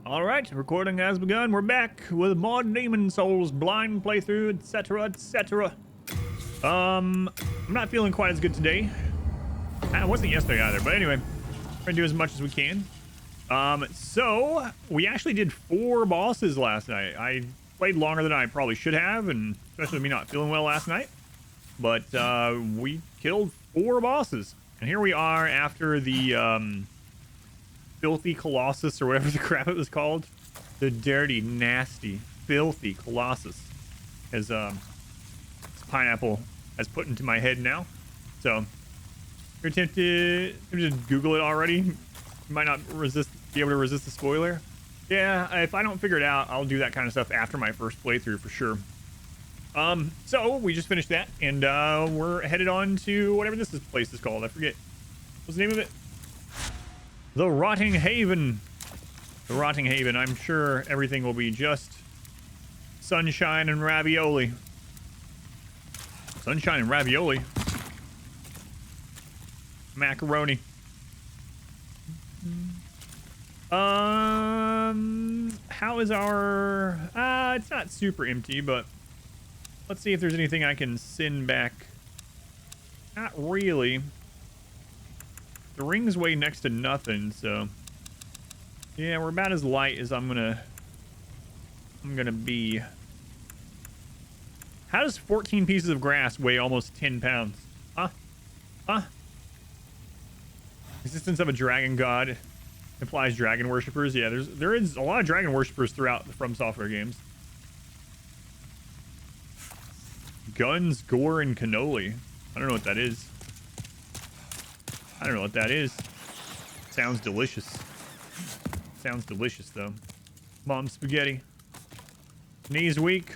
All right, recording has begun. We're back with more Demon Souls blind playthrough, etc., etc. I'm not feeling quite as good today. I wasn't yesterday either, but anyway, we're gonna do as much as we can. So we actually did 4 bosses last night. I played longer than I probably should have, and especially me not feeling well last night. But we killed 4 bosses, and here we are after the filthy Colossus, or whatever the crap it was called. The dirty, nasty, filthy Colossus, as Pineapple has put into my head now. So you're tempted to Google it already. You might not be able to resist the spoiler. Yeah, if I don't figure it out, I'll do that kind of stuff after my first playthrough for sure. So we just finished that, and we're headed on to whatever this place is called. I forget. What's the name of it? The Rotting Haven. The Rotting Haven. I'm sure everything will be just sunshine and ravioli. Sunshine and ravioli. Macaroni. How is our... it's not super empty, but let's see if there's anything I can send back. Not really. The ring's way next to nothing, so yeah, we're about as light as I'm gonna be. How does 14 pieces of grass weigh almost 10 pounds? Huh? Existence of a dragon god implies dragon worshippers. Yeah, there is a lot of dragon worshippers throughout the From Software games. Guns, gore, and cannoli. I don't know what that is. I don't know what that is. Sounds delicious. Sounds delicious, though. Mom spaghetti. Knees weak.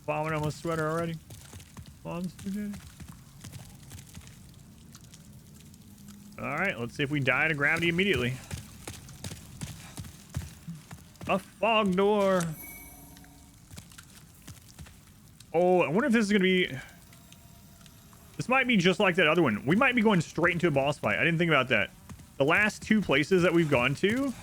Vomit on my sweater already. Mom spaghetti. Alright, let's see if we die to gravity immediately. A fog door. Oh, I wonder if this is going to be... This might be just like that other one. We might be going straight into a boss fight. I didn't think about that. The last 2 places that we've gone to,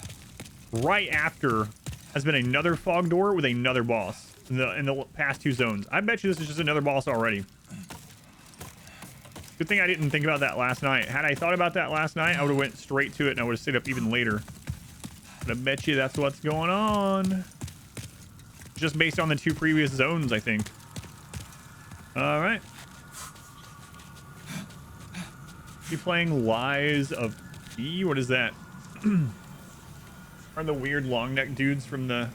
right after, has been another fog door with another boss in the past 2 zones. I bet you this is just another boss already. Good thing I didn't think about that last night. Had I thought about that last night, I would have went straight to it and I would have stayed up even later. But I bet you that's what's going on. Just based on the 2 previous zones, I think. All right. You playing Lies of P? What is that? Are the weird long neck dudes from the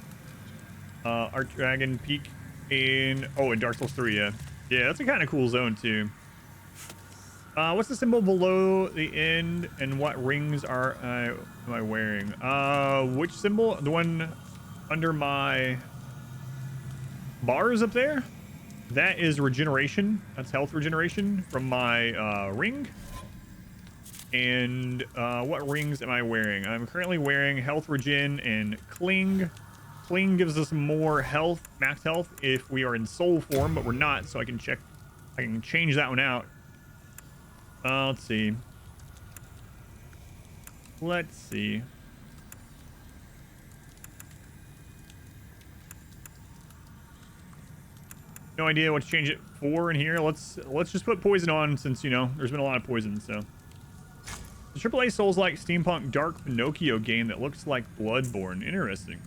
Archdragon Peak in Dark Souls 3? Yeah, that's a kind of cool zone too. What's the symbol below the end, and what rings am I wearing? Which symbol? The one under my bars up there? That is regeneration. That's health regeneration from my ring. And what rings am I wearing? I'm currently wearing health regen and cling. Cling gives us more health, max health, if we are in soul form, but we're not, so I can change that one out. Let's see. No idea what to change it for in here. Let's just put poison on, since, you know, there's been a lot of poison. So the AAA Souls-like steampunk dark Pinocchio game that looks like Bloodborne. Interesting.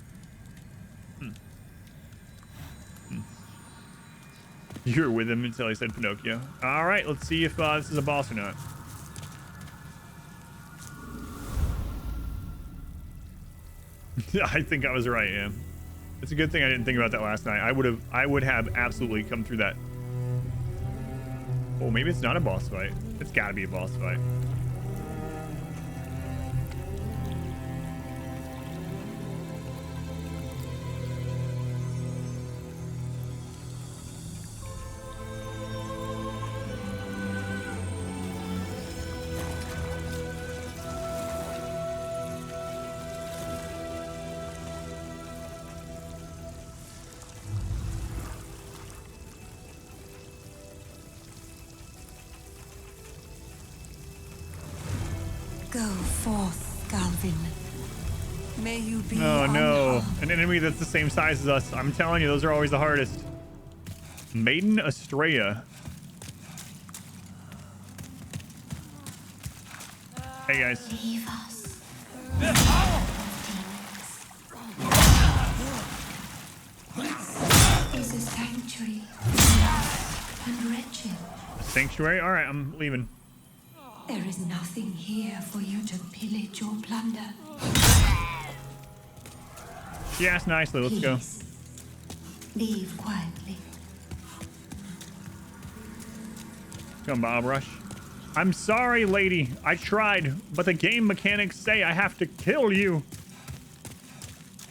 You were with him until I said Pinocchio. All right, let's see if this is a boss or not. I think I was right, yeah. It's a good thing I didn't think about that last night. I would have absolutely come through that. Oh, maybe it's not a boss fight. It's got to be a boss fight. Go forth, Galvin. May you be Oh no, unharmed. an enemy that's the same size as us. I'm telling you, those are always the hardest. Maiden Estrella. Hey guys. Leave us. This is a sanctuary, and wretched. Sanctuary? Alright, I'm leaving. There is nothing here for you to pillage or plunder. She asked nicely, let's go. Please, leave quietly. Come, Bob Rush. I'm sorry, lady. I tried, but the game mechanics say I have to kill you.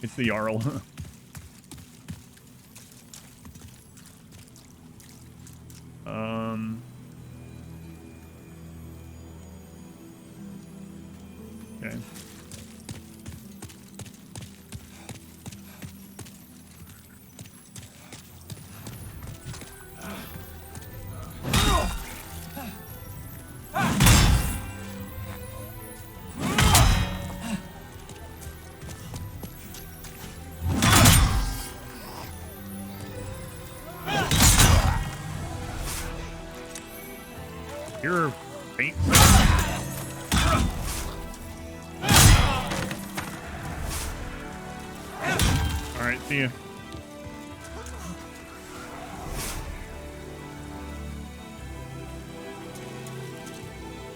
It's the Jarl. Okay. You're faint. All right, see ya.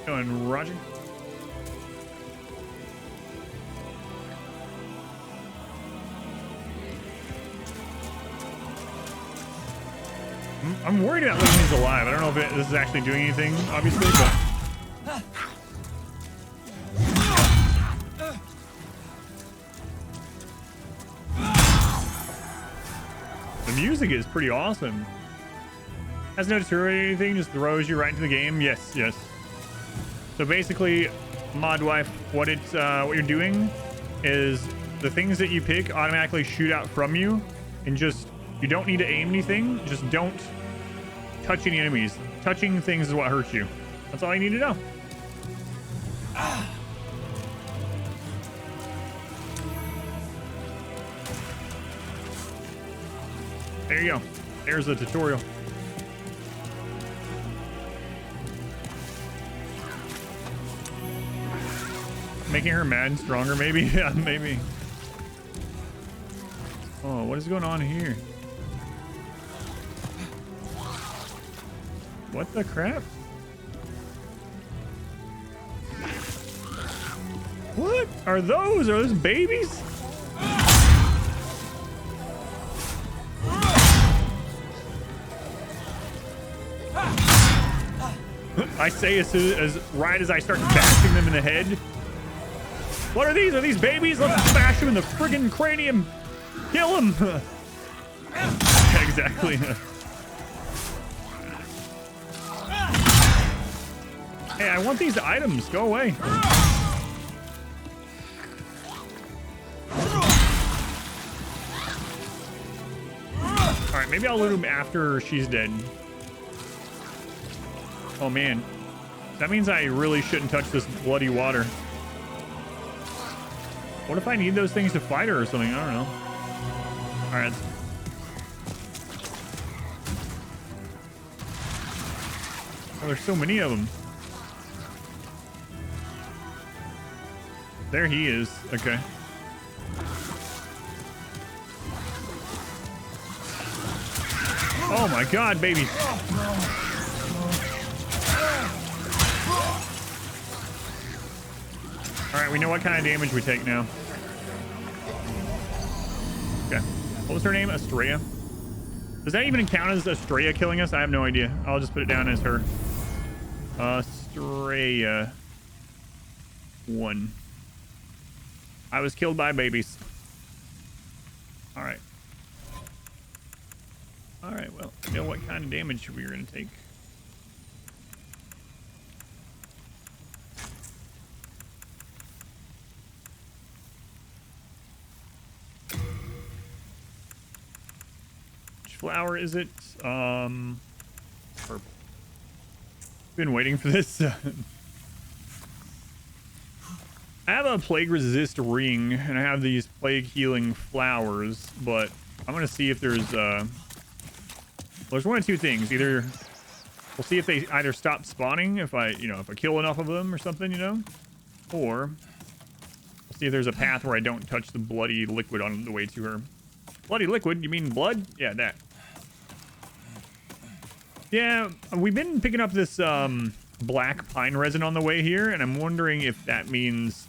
Going, Roger. I'm worried about leaving these alive. I don't know if this is actually doing anything, obviously, but... The music is pretty awesome. Has no deteriorated anything, just throws you right into the game. Yes, yes. So basically, Mod Wife, what you're doing is the things that you pick automatically shoot out from you, and just, you don't need to aim anything, just don't touch any enemies. Touching things is what hurts you. That's all you need to know. There you go. There's the tutorial. Making her mad and stronger, maybe? Yeah, maybe. Oh, what is going on here? What the crap? What are those? Are those babies? I say as right as I start bashing them in the head. What are these? Are these babies? Let's bash them in the friggin' cranium. Kill them. Exactly. Hey, I want these items. Go away. All right, maybe I'll loot them after she's dead. Oh man, that means I really shouldn't touch this bloody water. What if I need those things to fight her or something? I don't know. All right. Oh, there's so many of them. There he is. Okay. Oh my God, baby. All right, we know what kind of damage we take now. Okay. What was her name? Estrella? Does that even count as Estrella killing us? I have no idea. I'll just put it down as her. Estrella 1. I was killed by babies. All right. All right, well, you know what kind of damage we're going to take. Which flower is it? Purple. Been waiting for this. I have a plague resist ring, and I have these plague healing flowers, but I'm gonna see if there's well, there's one of two things. Either we'll see if they either stop spawning if I kill enough of them or something, or we'll see if there's a path where I don't touch the bloody liquid on the way to her. Bloody liquid? You mean blood? Yeah, that. Yeah, we've been picking up this black pine resin on the way here, and I'm wondering if that means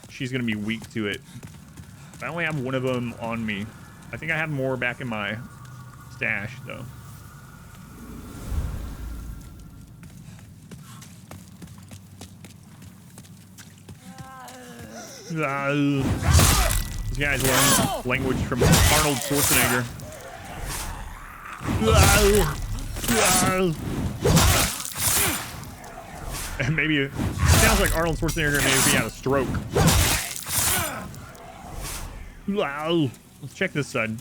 she's gonna be weak to it. I only have one of them on me. I think I have more back in my stash, though. These guys learn language from Arnold Schwarzenegger. Maybe it sounds like Arnold Schwarzenegger maybe if he had a stroke. Let's check this side.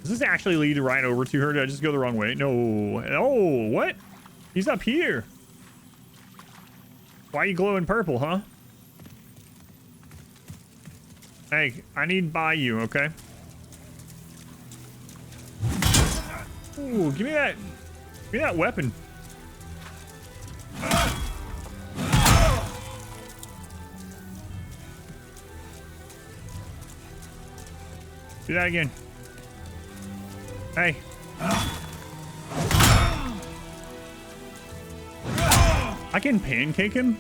Does this actually lead right over to her? Did I just go the wrong way? No. Oh, what? He's up here. Why are you glowing purple, huh? Hey, I need by you, okay? Ooh, give me that weapon. Do that again. Hey. I can pancake him?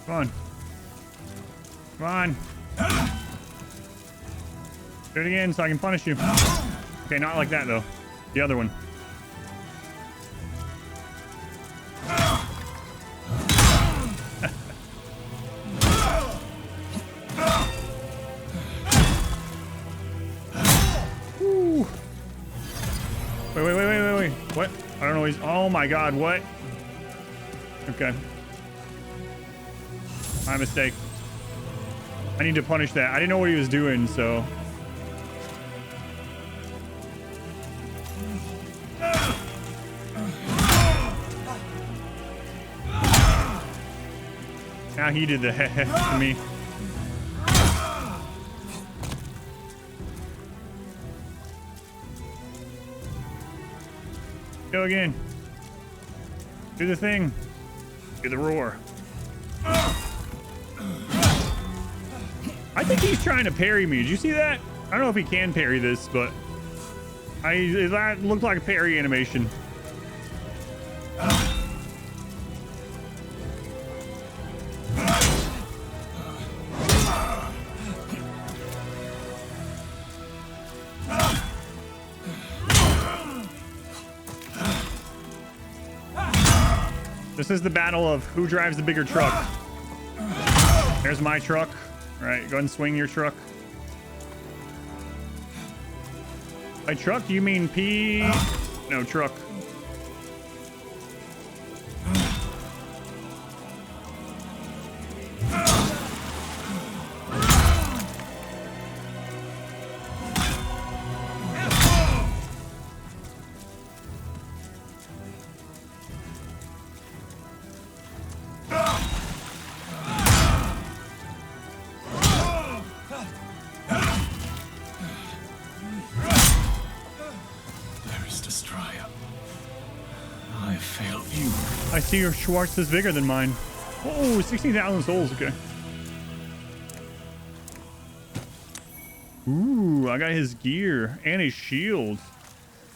Come on. Come on. Do it again so I can punish you. Okay, not like that though. The other one. Woo. Wait. What? I don't know. Oh my god, what? Okay. My mistake. I need to punish that. I didn't know what he was doing, so. Now he did the heh to me. Go again. Do the thing. Do the roar. I think he's trying to parry me. Did you see that? I don't know if he can parry this, but that looked like a parry animation. This is the battle of who drives the bigger truck. There's my truck. All right, go ahead and swing your truck. By truck, do you mean P? No, truck. I see your Schwartz is bigger than mine. Oh, 16,000 souls. Okay. Ooh, I got his gear and his shield.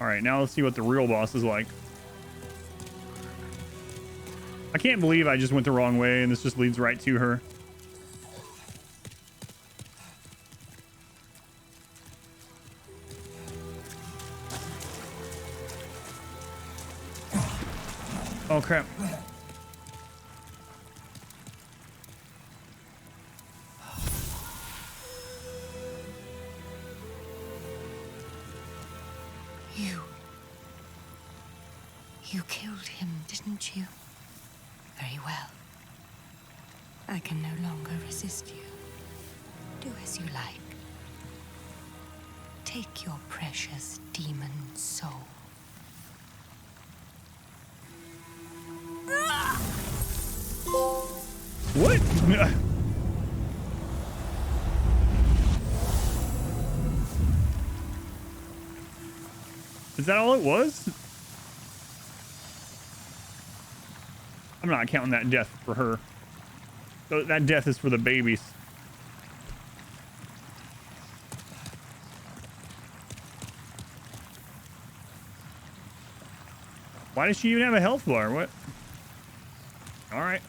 All right, now let's see what the real boss is like. I can't believe I just went the wrong way and this just leads right to her. Oh, crap. You killed him, didn't you? Very well. I can no longer resist you. Do as you like. Take your precious demon soul. What? Is that all it was? I'm not counting that death for her. So that death is for the babies. Why does she even have a health bar? What? All right.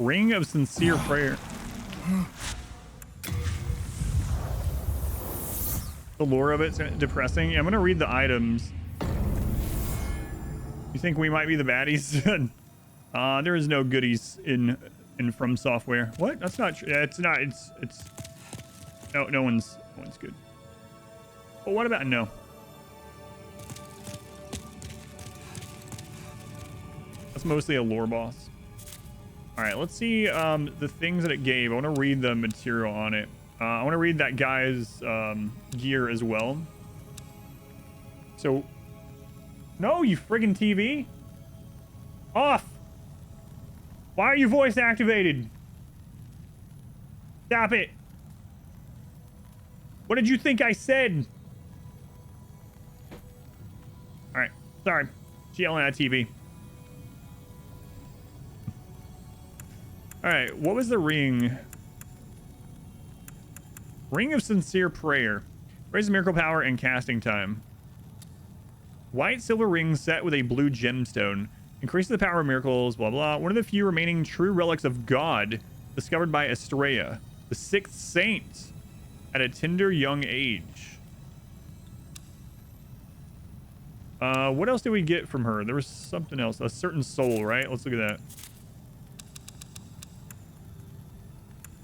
Ring of Sincere Prayer. The lore of it's depressing. Yeah, I'm gonna read the items. You think we might be the baddies? There is no goodies in From Software. What? That's not true. Yeah, it's not. It's no one's good. But what about no? That's mostly a lore boss. All right, let's see the things that it gave. I want to read the material on it. I want to read that guy's gear as well. So, no, you friggin' TV. Off. Why are you voice activated? Stop it. What did you think I said? All right, sorry. She's yelling at TV. All right, what was the ring? Ring of Sincere Prayer. Raises miracle power and casting time. White silver ring set with a blue gemstone. Increases the power of miracles, blah, blah. One of the few remaining true relics of God discovered by Estrella, the sixth saint, at a tender young age. What else did we get from her? There was something else. A certain soul, right? Let's look at that.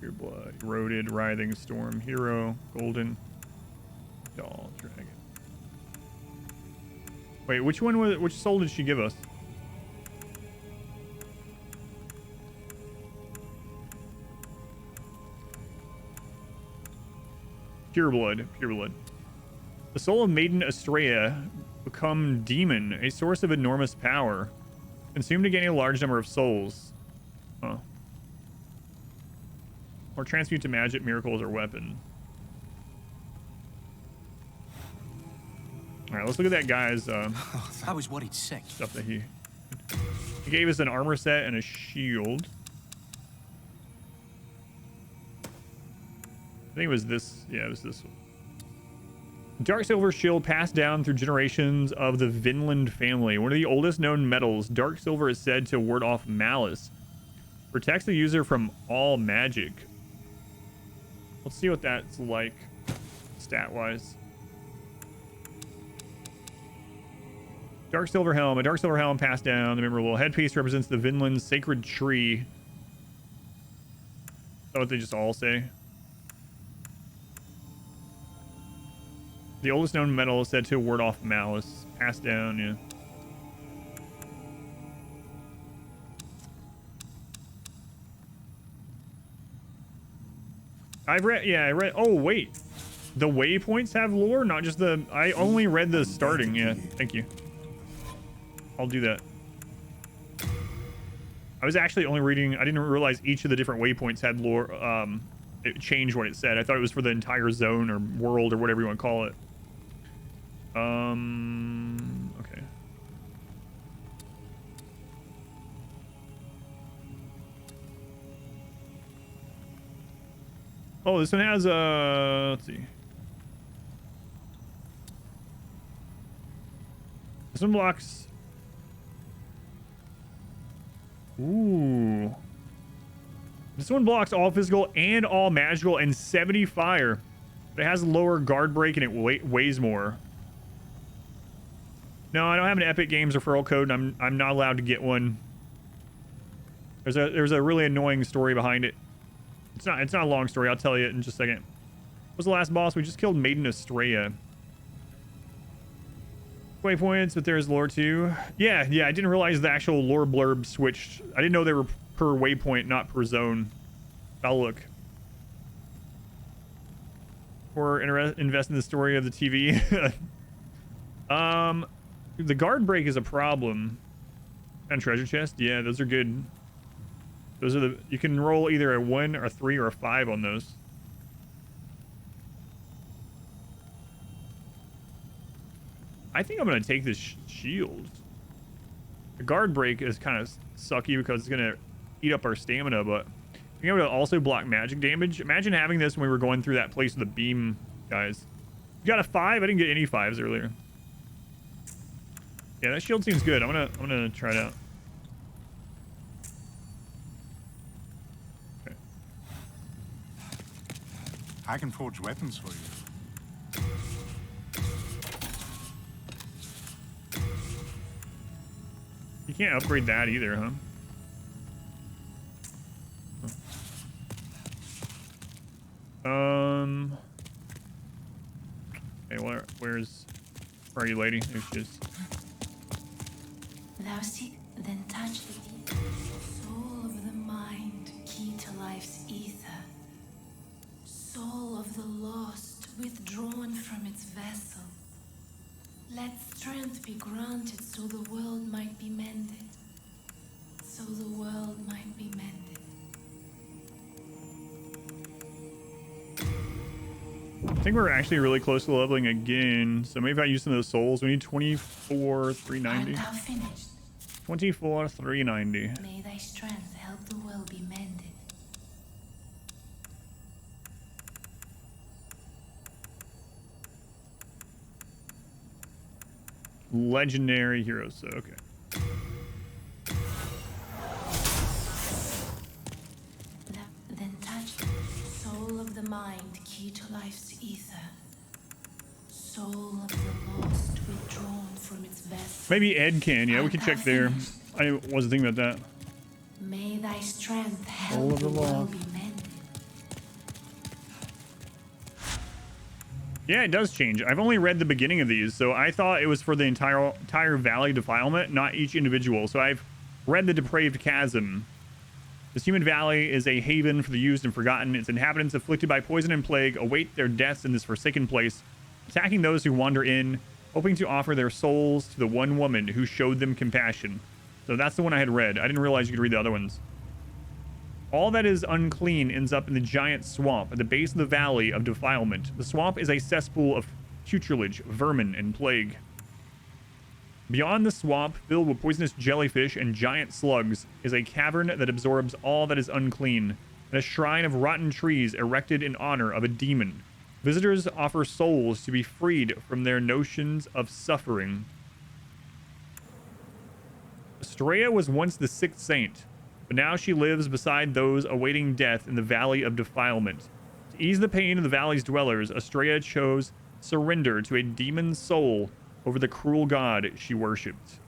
Pure blood, eroded, writhing storm, hero, golden, doll, dragon. Wait, which one was? Which soul did she give us? Pure blood, pure blood. The soul of Maiden Estrella become demon, a source of enormous power. Consumed to gain a large number of souls. Huh. Or transmute to magic, miracles, or weapon. All right, let's look at that guy's I was worried sick. Stuff that he gave us an armor set and a shield. I think it was this. Yeah, it was this one. Dark silver shield passed down through generations of the Vinland family. One of the oldest known metals, dark silver is said to ward off malice. Protects the user from all magic. Let's see what that's like stat-wise. Dark silver helm. A dark silver helm passed down. The memorable headpiece represents the Vinland sacred tree. Is that what they just all say? The oldest known metal is said to ward off malice. Passed down, yeah. I've read, yeah, I read, oh, wait. The waypoints have lore, not just the, I only read the starting, yeah, thank you. I'll do that. I was actually only reading, I didn't realize each of the different waypoints had lore, it changed what it said. I thought it was for the entire zone or world or whatever you want to call it. Okay. Oh, this one has let's see. This one blocks. Ooh. This one blocks all physical and all magical and 70 fire. But it has a lower guard break and it weighs more. No, I don't have an Epic Games referral code, and I'm not allowed to get one. There's a really annoying story behind it. It's not a long story. I'll tell you in just a second. What was the last boss? We just killed Maiden Estrella. 20 points, but there's lore too. Yeah, I didn't realize the actual lore blurb switched. I didn't know they were per waypoint, not per zone. I'll look. Or invest in the story of the TV. The guard break is a problem. And treasure chest, yeah, those are good. Those are you can roll either a 1 or a 3 or a 5 on those. I think I'm gonna take this shield. The guard break is kind of sucky because it's gonna eat up our stamina, but being able to also block magic damage. Imagine having this when we were going through that place with the beam, guys. You got a 5? I didn't get any 5s earlier. Yeah, that shield seems good. I'm gonna try it out. Okay. I can forge weapons for you. You can't upgrade that either, huh? Okay, where are you, lady? There she is. Thou seek, then touch the deep soul of the mind, key to life's ether. Soul of the lost, withdrawn from its vessel. Let strength be granted so the world might be mended. So the world might be mended. I think we're actually really close to leveling again. So maybe if I use some of those souls, we need 24,390. Art thou finished? 24,390. May thy strength help the world be mended. Legendary heroes, so okay. Then touch soul of the mind, key to life's ether. Soul of the lost, withdrawn from its vessel. Maybe Ed can, yeah, we can check there. I wasn't thinking about that. May thy strength Soul help of the the world lost. be mended. Yeah, it does change. I've only read the beginning of these, so I thought it was for the entire valley defilement, not each individual. So I've read the Depraved Chasm. This human valley is a haven for the used and forgotten. Its inhabitants, afflicted by poison and plague, await their deaths in this forsaken place, attacking those who wander in, hoping to offer their souls to the one woman who showed them compassion. So that's the one I had read. I didn't realize you could read the other ones. All that is unclean ends up in the giant swamp at the base of the valley of defilement. The swamp is a cesspool of putrilage, vermin, and plague. Beyond the swamp, filled with poisonous jellyfish and giant slugs, is a cavern that absorbs all that is unclean, and a shrine of rotten trees erected in honor of a demon. Visitors offer souls to be freed from their notions of suffering. Estrella was once the sixth saint, but now she lives beside those awaiting death in the Valley of Defilement. To ease the pain of the valley's dwellers, Estrella chose surrender to a demon's soul over the cruel god she worshipped.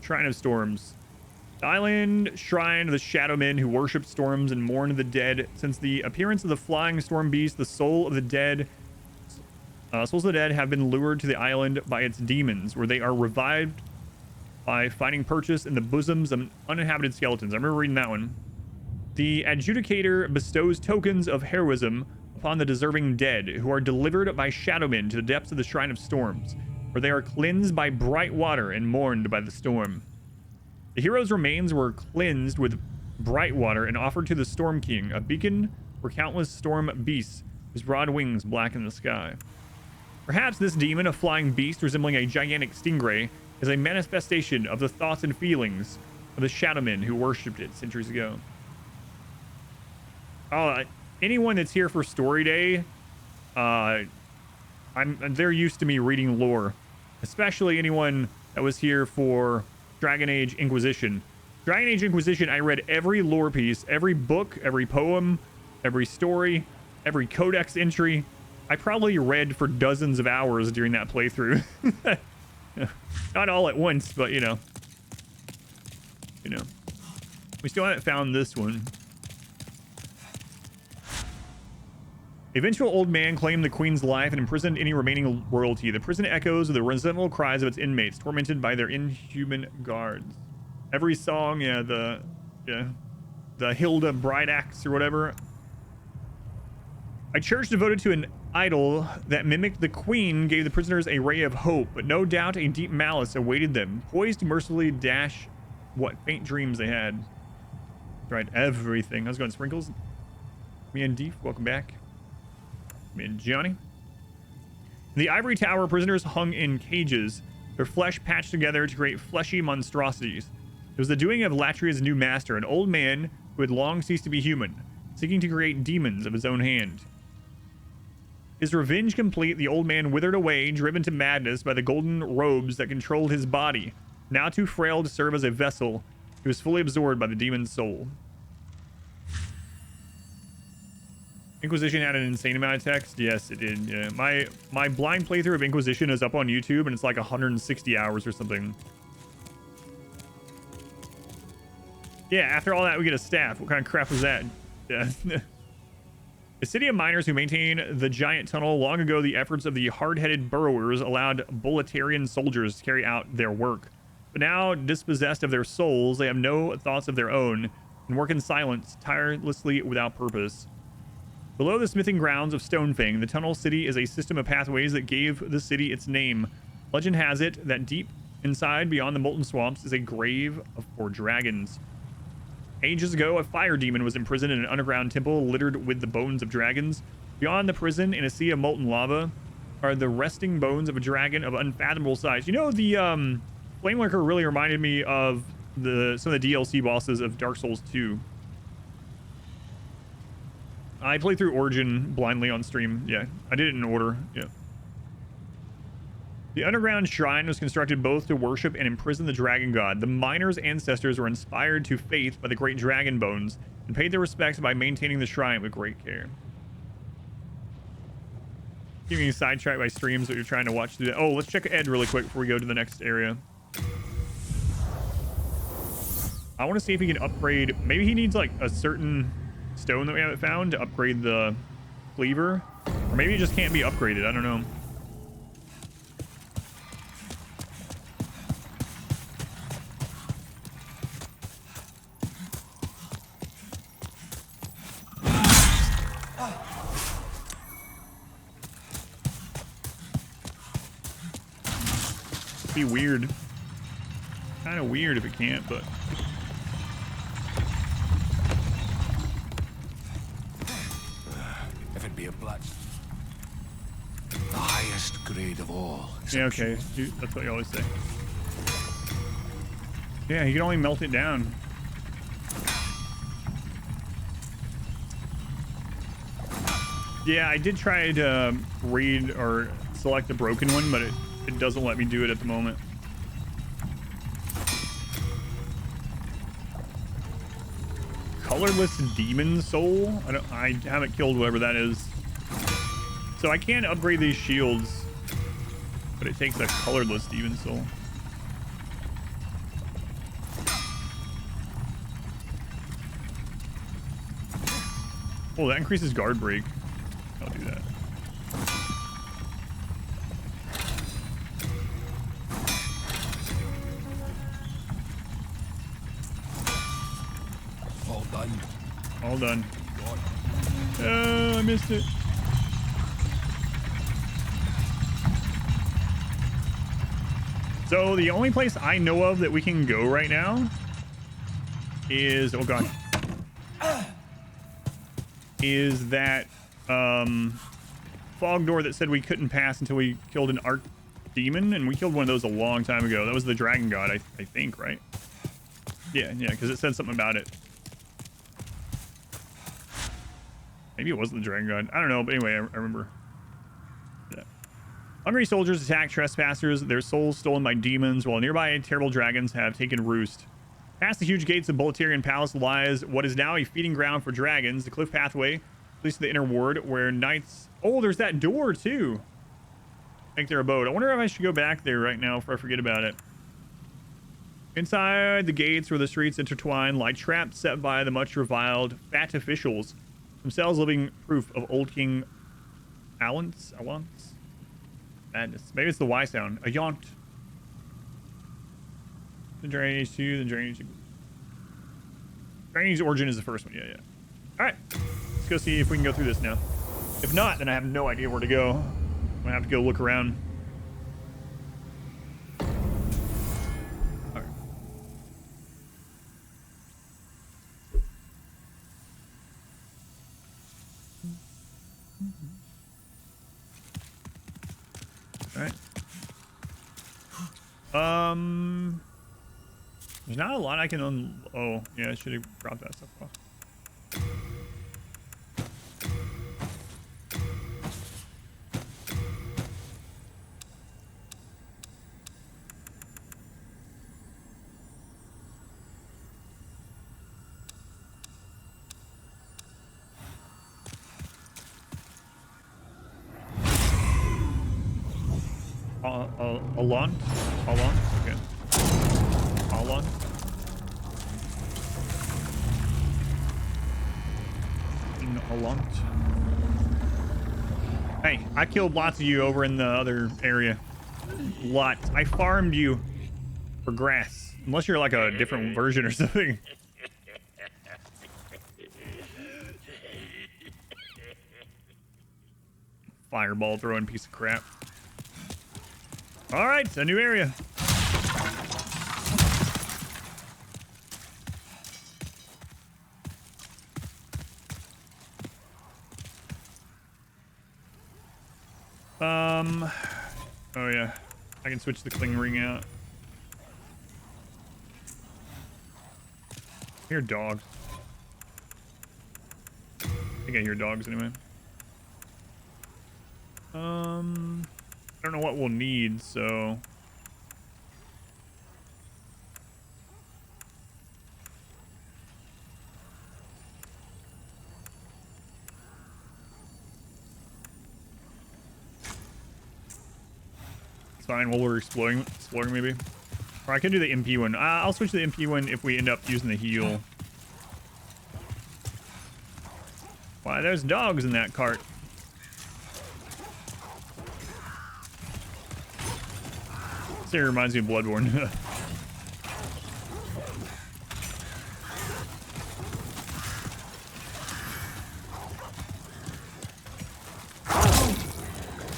Shrine of Storms. The island shrine of the shadow men who worship storms and mourn the dead. Since the appearance of the flying storm beast, the souls of the dead have been lured to the island by its demons, where they are revived by finding purchase in the bosoms of uninhabited skeletons. I remember reading that one. The adjudicator bestows tokens of heroism upon the deserving dead, who are delivered by shadowmen to the depths of the Shrine of Storms, where they are cleansed by bright water and mourned by the storm. The hero's remains were cleansed with bright water and offered to the Storm King, a beacon for countless storm beasts whose broad wings blacken the sky. Perhaps this demon, a flying beast resembling a gigantic stingray, is a manifestation of the thoughts and feelings of the shadowmen who worshipped it centuries ago. Anyone that's here for Story Day, they're used to me reading lore, especially anyone that was here for Dragon Age Inquisition. Dragon Age Inquisition, I read every lore piece, every book, every poem, every story, every codex entry. I probably read for dozens of hours during that playthrough. Not all at once, but you know. We still haven't found this one. A vengeful old man claimed the queen's life and imprisoned any remaining royalty. The prison echoes with the resentful cries of its inmates, tormented by their inhuman guards. Every song, the Hilda Bride Axe or whatever. A church devoted to an idol that mimicked the queen gave the prisoners a ray of hope, but no doubt a deep malice awaited them, poised to mercilessly dash what faint dreams they had. Tried everything. How's it going, Sprinkles? Me and Deef, welcome back. Me and Johnny. In the ivory tower, prisoners hung in cages, their flesh patched together to create fleshy monstrosities. It was the doing of Latria's new master, an old man who had long ceased to be human, seeking to create demons of his own hand. His revenge complete, the old man withered away, driven to madness by the golden robes that controlled his body. Now too frail to serve as a vessel, he was fully absorbed by the demon's soul. Inquisition had an insane amount of text. Yes, it did. Yeah. My blind playthrough of Inquisition is up on YouTube, and it's like 160 hours or something. Yeah, after all that, we get a staff. What kind of crap was that? Yeah. The city of miners who maintain the giant tunnel, long ago the efforts of the hard-headed burrowers allowed Boletarian soldiers to carry out their work. But now, dispossessed of their souls, they have no thoughts of their own and work in silence, tirelessly without purpose. Below the smithing grounds of Stonefang, the tunnel city is a system of pathways that gave the city its name. Legend has it that deep inside, beyond the molten swamps, is a grave for dragons. Ages ago, a fire demon was imprisoned in an underground temple littered with the bones of dragons. Beyond the prison, in a sea of molten lava, are the resting bones of a dragon of unfathomable size. You know, the Flamelurker really reminded me of some of the DLC bosses of Dark Souls 2. I played through Origin blindly on stream. Yeah, I did it in order. Yeah. The underground shrine was constructed both to worship and imprison the dragon god. The miners' ancestors were inspired to faith by the great dragon bones and paid their respects by maintaining the shrine with great care. Getting sidetracked by streams that you're trying to watch. Oh, let's check Ed really quick before we go to the next area. I want to see if he can upgrade. Maybe he needs like a certain stone that we haven't found to upgrade the cleaver, or maybe it just can't be upgraded. I don't know. Be weird. Kind of weird if it can't, but if it be a blood, the highest grade of all. Yeah, okay. That's what you always say. Yeah, you can only melt it down. Yeah, I did try to read or select the broken one, but it doesn't let me do it at the moment. Colorless demon soul? I haven't killed whatever that is. So I can upgrade these shields, but it takes a colorless demon soul. Oh, that increases guard break. I'll do that. All done. All done. Oh, I missed it. So the only place I know of that we can go right now is, oh god, is that fog door that said we couldn't pass until we killed an arc demon, and we killed one of those a long time ago. That was the dragon god, I think, right? Yeah, because it said something about it. Maybe it wasn't the dragon god. I don't know, but anyway, I remember. Yeah. Hungry soldiers attack trespassers, their souls stolen by demons, while nearby terrible dragons have taken roost. Past the huge gates of Boletarian Palace lies what is now a feeding ground for dragons. The cliff pathway least the inner ward where knights. Oh, there's that door too. Make their abode. I wonder if I should go back there right now before I forget about it. Inside the gates where the streets intertwine lie traps set by the much reviled fat officials, themselves living proof of old King Alance. Madness. Maybe it's the Y sound. A yaunt. The drainage 2, the drainage. Drainage origin is the first one. Yeah. All right. Let's go see if we can go through this now. If not, then I have no idea where to go. I'm gonna have to go look around. All right. All right. There's not a lot I can oh, yeah, I should have dropped that stuff off. Alon? Okay. Alon? Alon? Hey, I killed lots of you over in the other area. Lots. I farmed you for grass. Unless you're like a different version or something. Fireball throwing piece of crap. All right, a new area. Oh yeah, I can switch the cling ring out. I hear dogs. I think I hear dogs anyway. I don't know what we'll need, so it's fine while we're exploring maybe. Or I can do the MP one. I'll switch to the MP one if we end up using the heal. Why, there's dogs in that cart. This area reminds me of Bloodborne.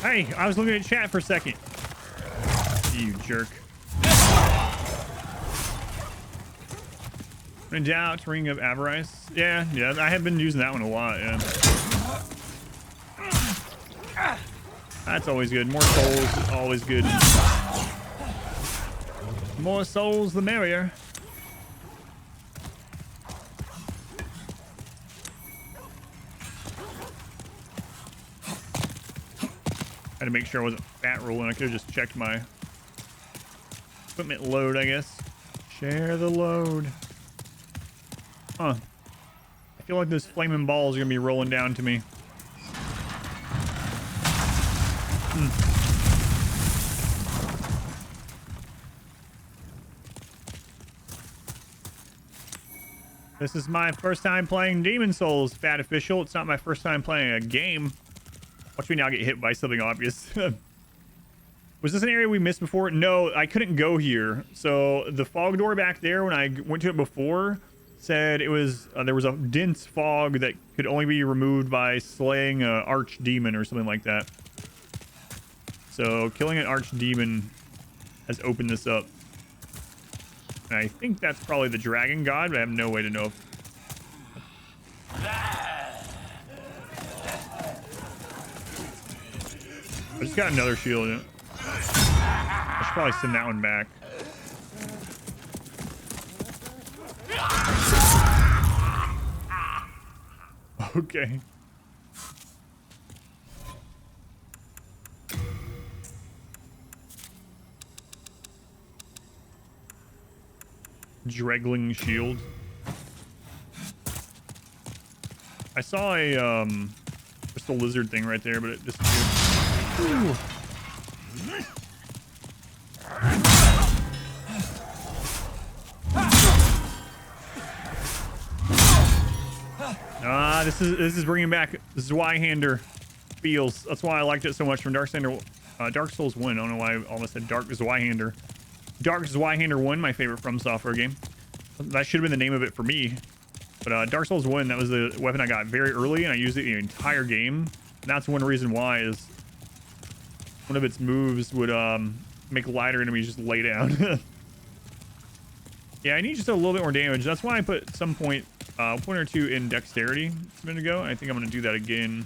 Hey, I was looking at chat for a second. You jerk. In doubt, Ring of Avarice. Yeah, I have been using that one a lot, yeah. That's always good. More souls, always good. More souls, the merrier. Had to make sure I wasn't fat rolling. I could have just checked my equipment load, I guess. Share the load. Huh. I feel like those flaming balls are gonna be rolling down to me. This is my first time playing Demon Souls, Fat Official. It's not my first time playing a game. Watch me now get hit by something obvious. Was this an area we missed before? No, I couldn't go here. So the fog door back there, when I went to it before, said it was there was a dense fog that could only be removed by slaying an archdemon or something like that. So killing an archdemon has opened this up. And I think that's probably the dragon god, but I have no way to know. I just got another shield in it. I should probably send that one back. Okay. Dregling shield. I saw a crystal lizard thing right there, but it disappeared. Ooh. This is bringing back Zweihander feels. That's why I liked it so much from Dark Souls 1. I don't know why I almost said Dark Zweihander. Dark Zweihander 1, my favorite From Software game. That should have been the name of it for me. But Dark Souls 1, that was the weapon I got very early, and I used it the entire game. And that's one reason why is one of its moves would make lighter enemies just lay down. Yeah, I need just a little bit more damage. That's why I put some point or two in dexterity a minute ago. I think I'm going to do that again.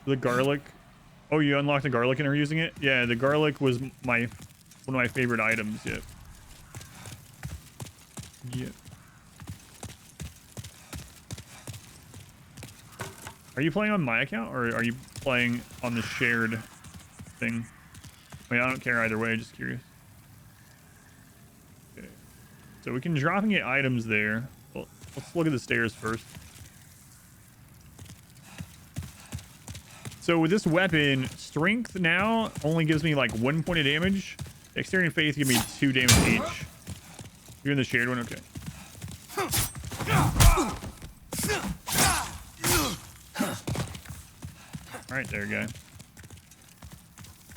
The garlic. Oh, you unlocked the garlic and are using it? Yeah, the garlic was one of my favorite items. Yeah. Yeah. Are you playing on my account or are you playing on the shared thing? I mean, I don't care either way, just curious. Okay. So we can drop and get items there. Well, let's look at the stairs first. So with this weapon, strength now only gives me like 1 point of damage. Dexterity and faith give me 2 damage each. You're in the shared one? Okay. Alright, there, guy.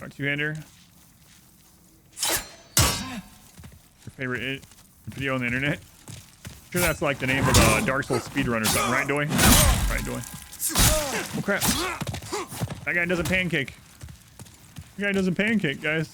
Our two-hander. Your favorite video on the internet? I'm sure that's like the name of a Dark Souls speedrun or something, right, Doy? Right, Doy. Oh, crap. That guy doesn't pancake. That guy doesn't pancake, guys.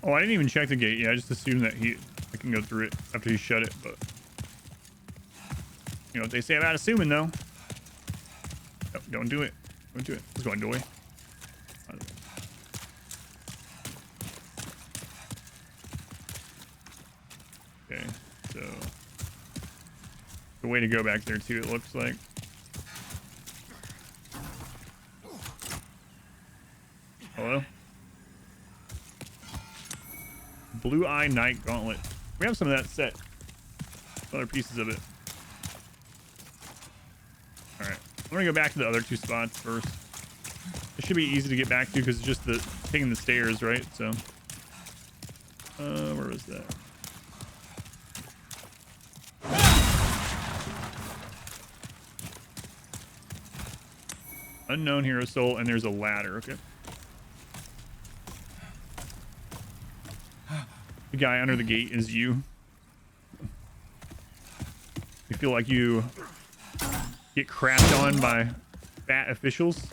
Oh, I didn't even check the gate. Yeah, I just assumed that I can go through it after he shut it, but you know what they say about assuming, though. No, don't do it. Don't do it. Let's go on, Doy. Okay, so the way to go back there too, it looks like. Hello? Blue Eye Knight Gauntlet. We have some of that set. Other pieces of it. Alright. I'm gonna go back to the other 2 spots first. It should be easy to get back to because it's just taking the stairs, right? So where was that? Unknown hero soul, and there's a ladder. Okay. The guy under the gate is you. You feel like you get crapped on by fat officials.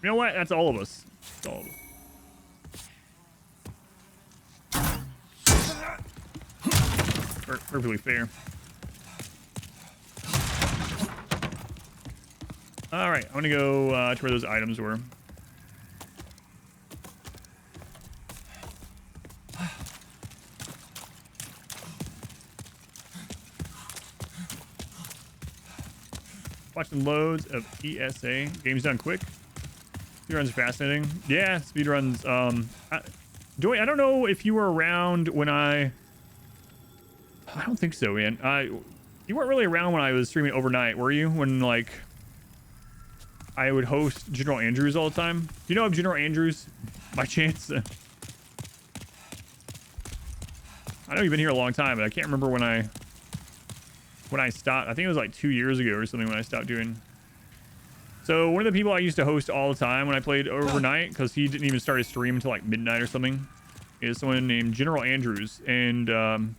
You know what? That's all of us. That's all of us. Perfectly fair. All right, I'm gonna go to where those items were. Watching loads of ESA. Game's done quick. Speedruns are fascinating. Yeah, speedruns. Joey, I don't know if you were around when I don't think so, man. You weren't really around when I was streaming overnight, were you? When, like, I would host General Andrews all the time. Do you know of General Andrews, by chance? I know you've been here a long time, but I can't remember when I stopped. I think it was like 2 years ago or something when I stopped doing. So one of the people I used to host all the time when I played overnight, because he didn't even start his stream until like midnight or something, is someone named General Andrews. And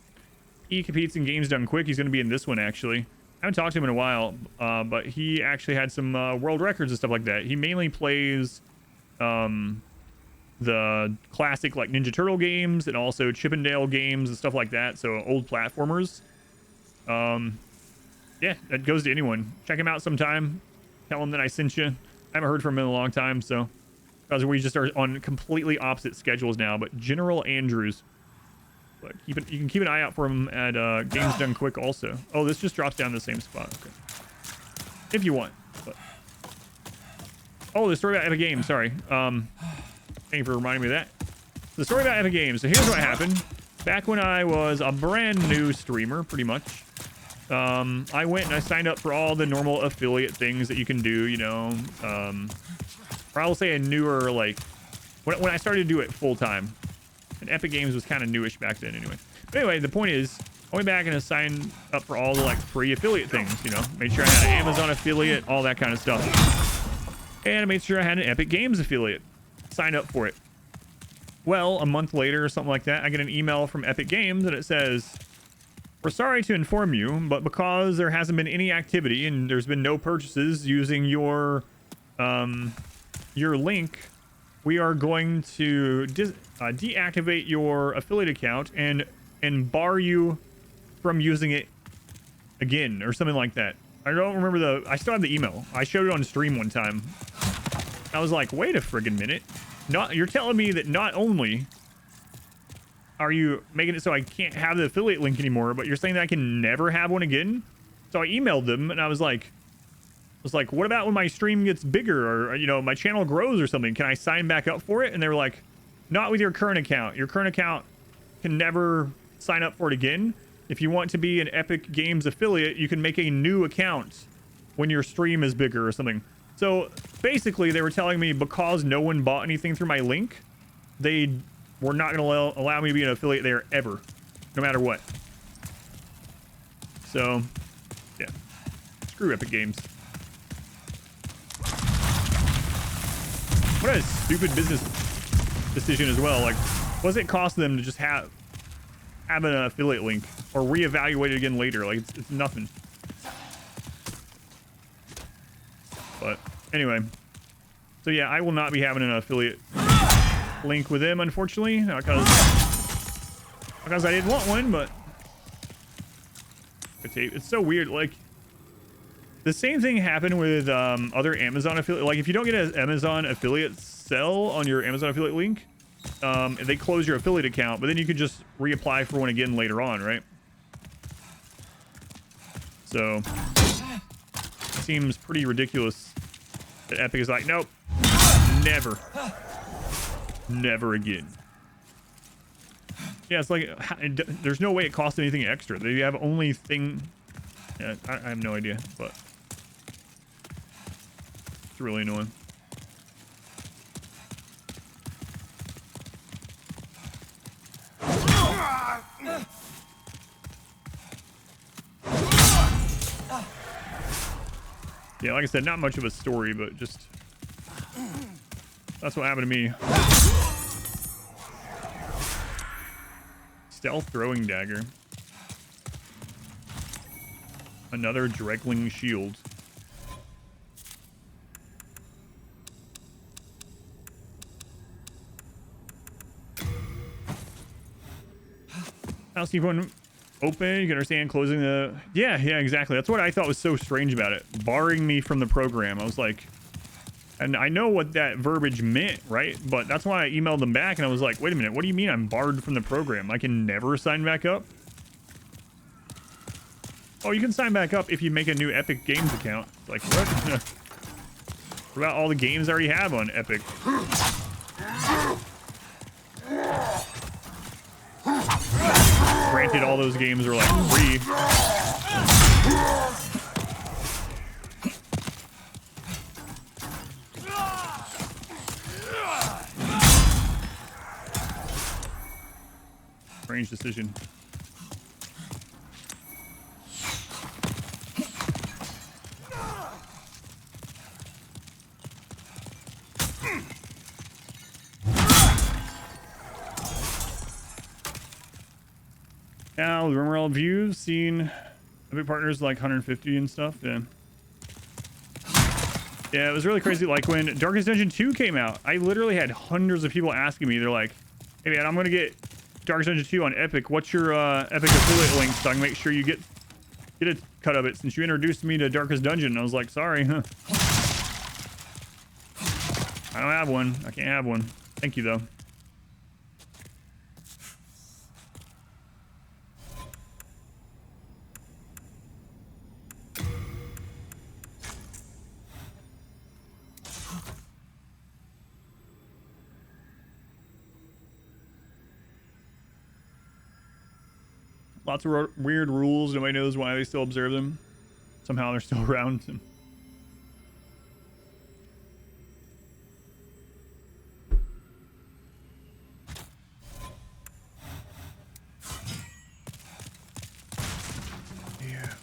he competes in Games Done Quick. He's going to be in this one, actually. I haven't talked to him in a while, but he actually had some world records and stuff like that. He mainly plays the classic like Ninja Turtle games and also Chippendale games and stuff like that. So old platformers. Yeah, that goes to anyone. Check him out sometime. Tell him that I sent you. I haven't heard from him in a long time, so because we just are on completely opposite schedules now. But General Andrews, but you can keep an eye out for him at Games Done Quick also. Oh, this just drops down the same spot. Okay, if you want. But oh, the story about Epic Games. Sorry. Thank you for reminding me of that. The story about Epic Games. So here's what happened. Back when I was a brand new streamer, pretty much. I went and I signed up for all the normal affiliate things that you can do, you know, or I will say a newer, like, when I started to do it full time, and Epic Games was kind of newish back then anyway. But anyway, the point is, I went back and I signed up for all the, like, free affiliate things, you know, made sure I had an Amazon affiliate, all that kind of stuff. And I made sure I had an Epic Games affiliate, signed up for it. Well, a month later or something like that, I get an email from Epic Games and it says, we're sorry to inform you, but because there hasn't been any activity and there's been no purchases using your link, we are going to deactivate your affiliate account and bar you from using it again or something like that. I don't remember I still have the email. I showed it on stream one time. I was like, wait a friggin' minute. You're telling me that not only are you making it so I can't have the affiliate link anymore, but you're saying that I can never have one again? So I emailed them and I was like, what about when my stream gets bigger or, you know, my channel grows or something? Can I sign back up for it? And they were like, not with your current account. Your current account can never sign up for it again. If you want to be an Epic Games affiliate, you can make a new account when your stream is bigger or something. So basically they were telling me because no one bought anything through my link, they were not going to allow me to be an affiliate there ever, no matter what. So, yeah. Screw Epic Games. What a stupid business decision as well. Like, what does it cost them to just have an affiliate link or reevaluate it again later? Like, it's nothing. But anyway, so yeah, I will not be having an affiliate link with them, unfortunately, because I didn't want one. But it's so weird. Like, the same thing happened with other Amazon affiliate. Like, if you don't get an Amazon affiliate sell on your Amazon affiliate link, they close your affiliate account, but then you could just reapply for one again later on, right? So it seems pretty ridiculous that Epic is like, nope, never again. Yeah, it's like, there's no way it costs anything extra. They have only thing. Yeah, I have no idea, but it's really annoying. Yeah, like I said, not much of a story, but just that's what happened to me. Stealth throwing dagger. Another Dregling shield. I'll see one open. You can understand closing the... Yeah, exactly. That's what I thought was so strange about it. Barring me from the program. I was like... And I know what that verbiage meant, right? But that's why I emailed them back and I was like, wait a minute, what do you mean I'm barred from the program? I can never sign back up? Oh, you can sign back up if you make a new Epic Games account. It's like, what? What about all the games I already have on Epic? Granted, all those games are like free. Strange decision. Now, the rumor views seen Epic partners like 150 and stuff. Yeah. Yeah, it was really crazy. Like when Darkest Dungeon 2 came out, I literally had hundreds of people asking me. They're like, "Hey man, I'm gonna get Darkest Dungeon 2 on Epic. What's your Epic affiliate link so I can make sure you get a cut of it since you introduced me to Darkest Dungeon?" And I was like, "Sorry, huh? I don't have one. I can't have one. Thank you though." Lots of weird rules. Nobody knows why they still observe them. Somehow they're still around. Yeah.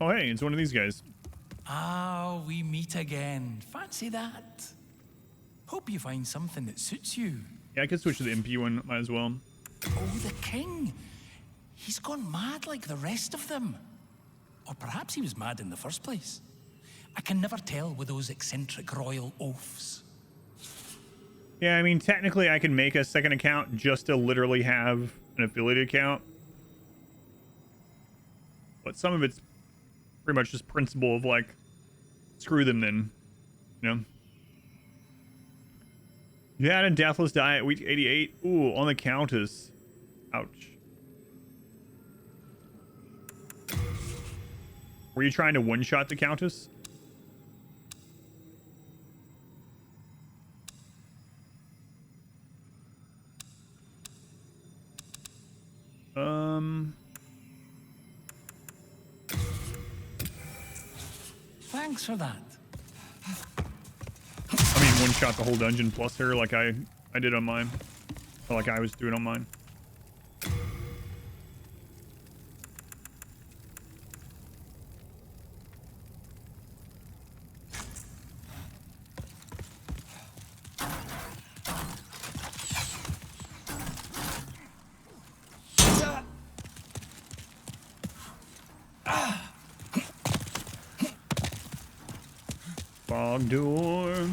Oh, hey, it's one of these guys. Ah, we meet again. Fancy that. Hope you find something that suits you. Yeah, I could switch to the MP one. Might as well. Oh, the king. He's gone mad like the rest of them. Or perhaps he was mad in the first place. I can never tell with those eccentric royal oafs. Yeah, I mean, technically I can make a second account just to literally have an affiliate account. But some of it's pretty much just principle of like, screw them then, you know? You had a deathless die at week 88. Ooh, on the Countess. Ouch. Were you trying to one-shot the Countess? Thanks for that. I mean, one-shot the whole dungeon plus her like I did on mine. Or like I was doing on mine. Fog door.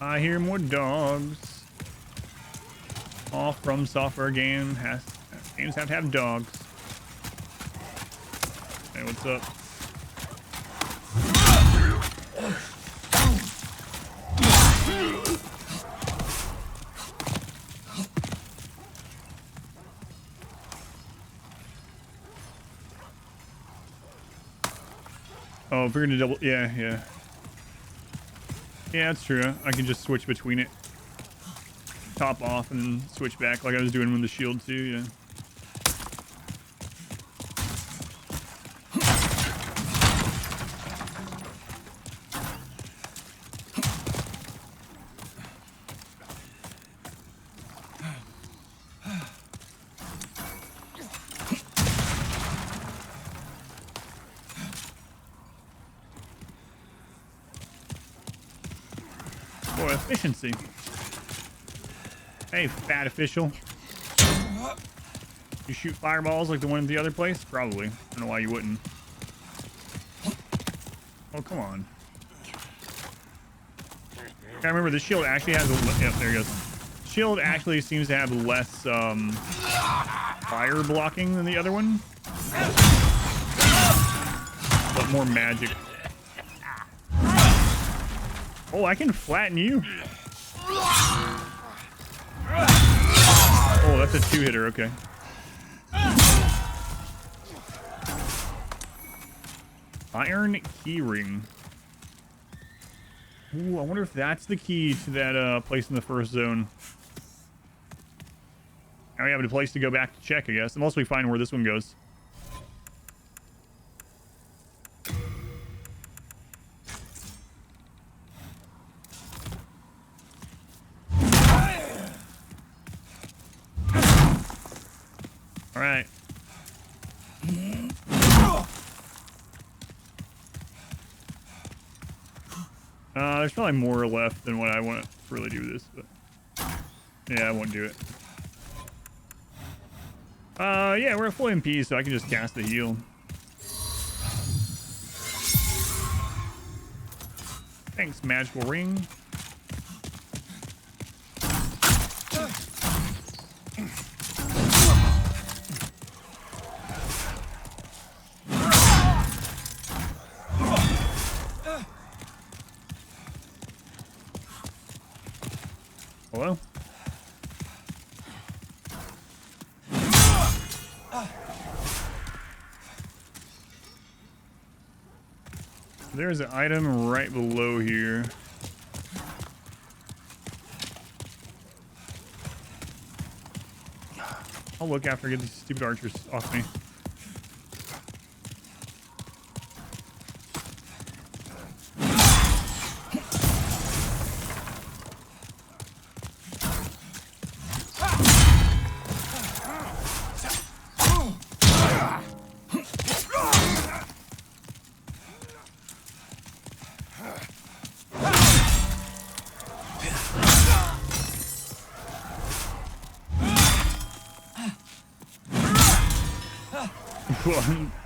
I hear more dogs. All from software games have to have dogs. Hey, what's up? Oh, if we're gonna double, yeah. Yeah, that's true. I can just switch between it. Top off and then switch back like I was doing with the shield too, yeah. Boy, efficiency. Hey, fat official. You shoot fireballs like the one at the other place? Probably. I don't know why you wouldn't. Oh, come on. I remember the shield actually has a... Yep, there he goes. Shield actually seems to have less fire blocking than the other one. But more magic. Oh, I can flatten you. Oh, that's a two-hitter, okay. Iron keyring. Ooh, I wonder if that's the key to that place in the first zone. Now we have a place to go back to check, I guess. Unless we find where this one goes. All right. There's probably more left than what I want to really do with this, but yeah, I won't do it. Yeah, we're at full MP, so I can just cast the heal. Thanks, magical ring. Hello? There's an item right below here. I'll look after I get these stupid archers off me.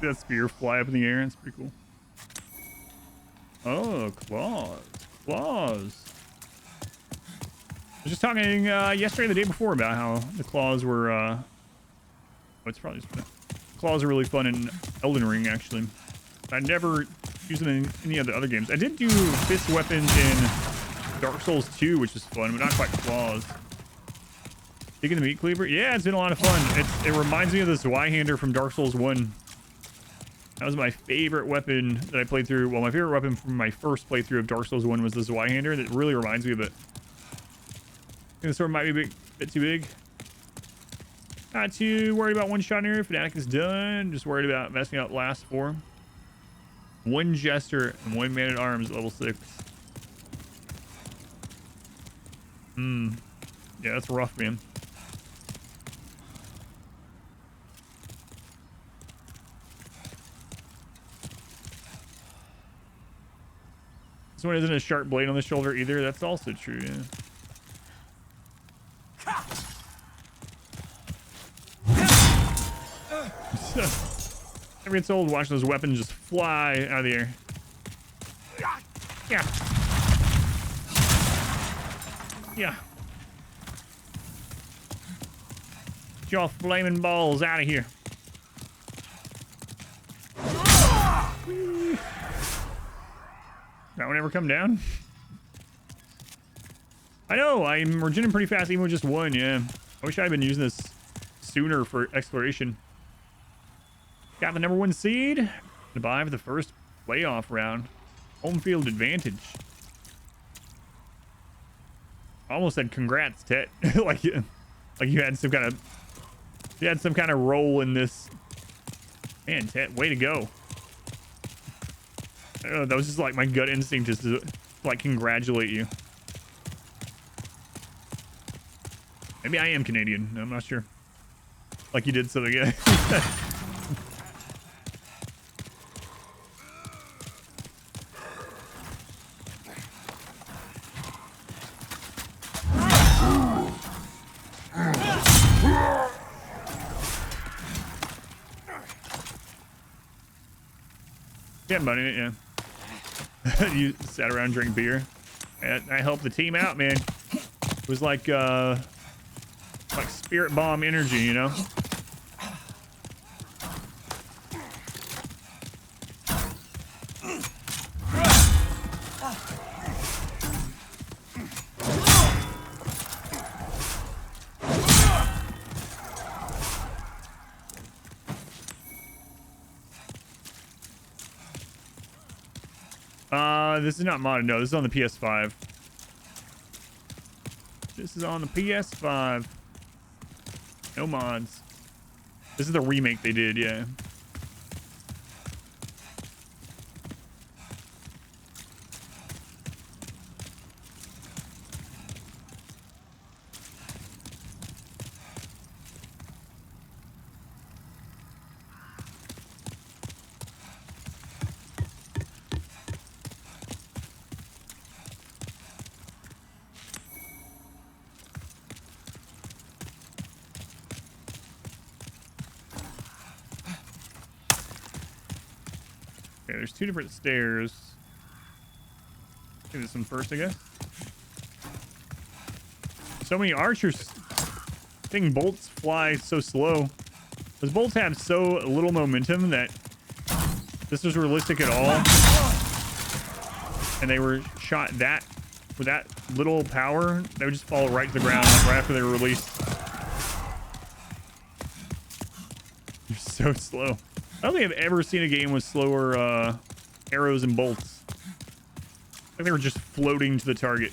That spear fly up in the air. It's pretty cool. Oh, claws. Claws. I was just talking yesterday, the day before, about how the claws were. Oh, it's probably just claws are really fun in Elden Ring, actually. I never used them in any of the other games. I did do fist weapons in Dark Souls 2, which was fun, but not quite claws. Taking the meat cleaver? Yeah, it's been a lot of fun. It reminds me of the Zweihander from Dark Souls 1. That was my favorite weapon that I played through. Well, my favorite weapon from my first playthrough of Dark Souls 1 was the Zweihander. That really reminds me of it. I think the sword might be a bit too big. Not too worried about one shot here. Fnatic is done. Just worried about messing up last 4. 1 Jester and 1 Man at Arms, level 6. Yeah, that's rough, man. This one isn't a sharp blade on the shoulder either. That's also true, yeah. Never gets old watching those weapons just fly out of the air. Yeah. Yeah. Get y'all flaming balls out of here. That one ever come down? I know, I'm regenerating pretty fast even with just 1, yeah. I wish I had been using this sooner for exploration. Got the number 1 seed to buy for the first playoff round. Home field advantage. Almost said congrats, Tet. like you had some kind of role in this. Man, Tet, way to go. I don't know, that was just like my gut instinct just to like congratulate you. Maybe I am Canadian. I'm not sure. Like you did something. Yeah. Yeah, buddy, yeah. You sat around and drank beer. I helped the team out, man. It was like spirit bomb energy, you know? This is not modded. No, this is on the PS5. This is on the PS5. No mods. This is the remake they did, yeah. Okay, there's 2 different stairs. Do this one first, I guess. So many archers. Thing bolts fly so slow. Those bolts have so little momentum that this was realistic at all. And they were shot with that little power, they would just fall right to the ground right after they were released. They're so slow. I don't think I've ever seen a game with slower arrows and bolts. I think they were just floating to the target.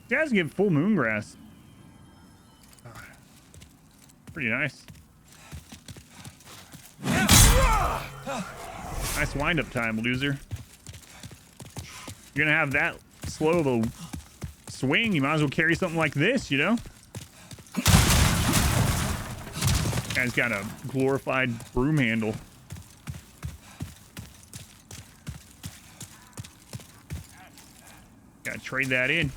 You guys get full moon grass. Pretty nice. Nice wind-up time, loser. You're gonna have that slow of a swing, you might as well carry something like this, you know? Guy's got a glorified broom handle. Gotta trade that in.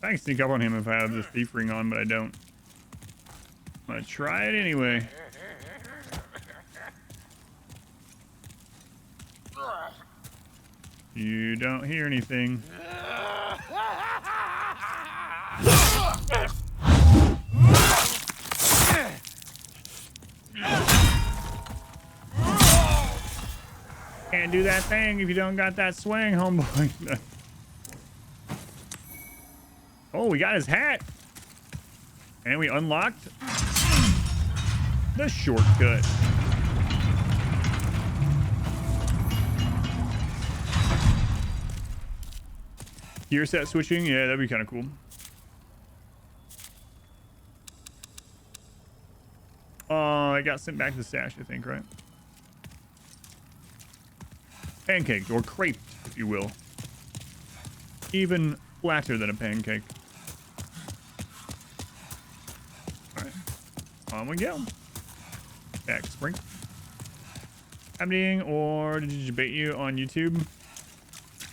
I can sneak up on him if I have the thief ring on, but I don't. I'm gonna try it anyway. You don't hear anything. Can't do that thing if you don't got that swing, homeboy. Oh, we got his hat. And we unlocked the shortcut. Gear set switching? Yeah, that'd be kind of cool. I got sent back to the stash, I think, right? Pancaked, or creped, if you will. Even flatter than a pancake. Alright. On we go. Back spring. Happening, or did you debate you on YouTube?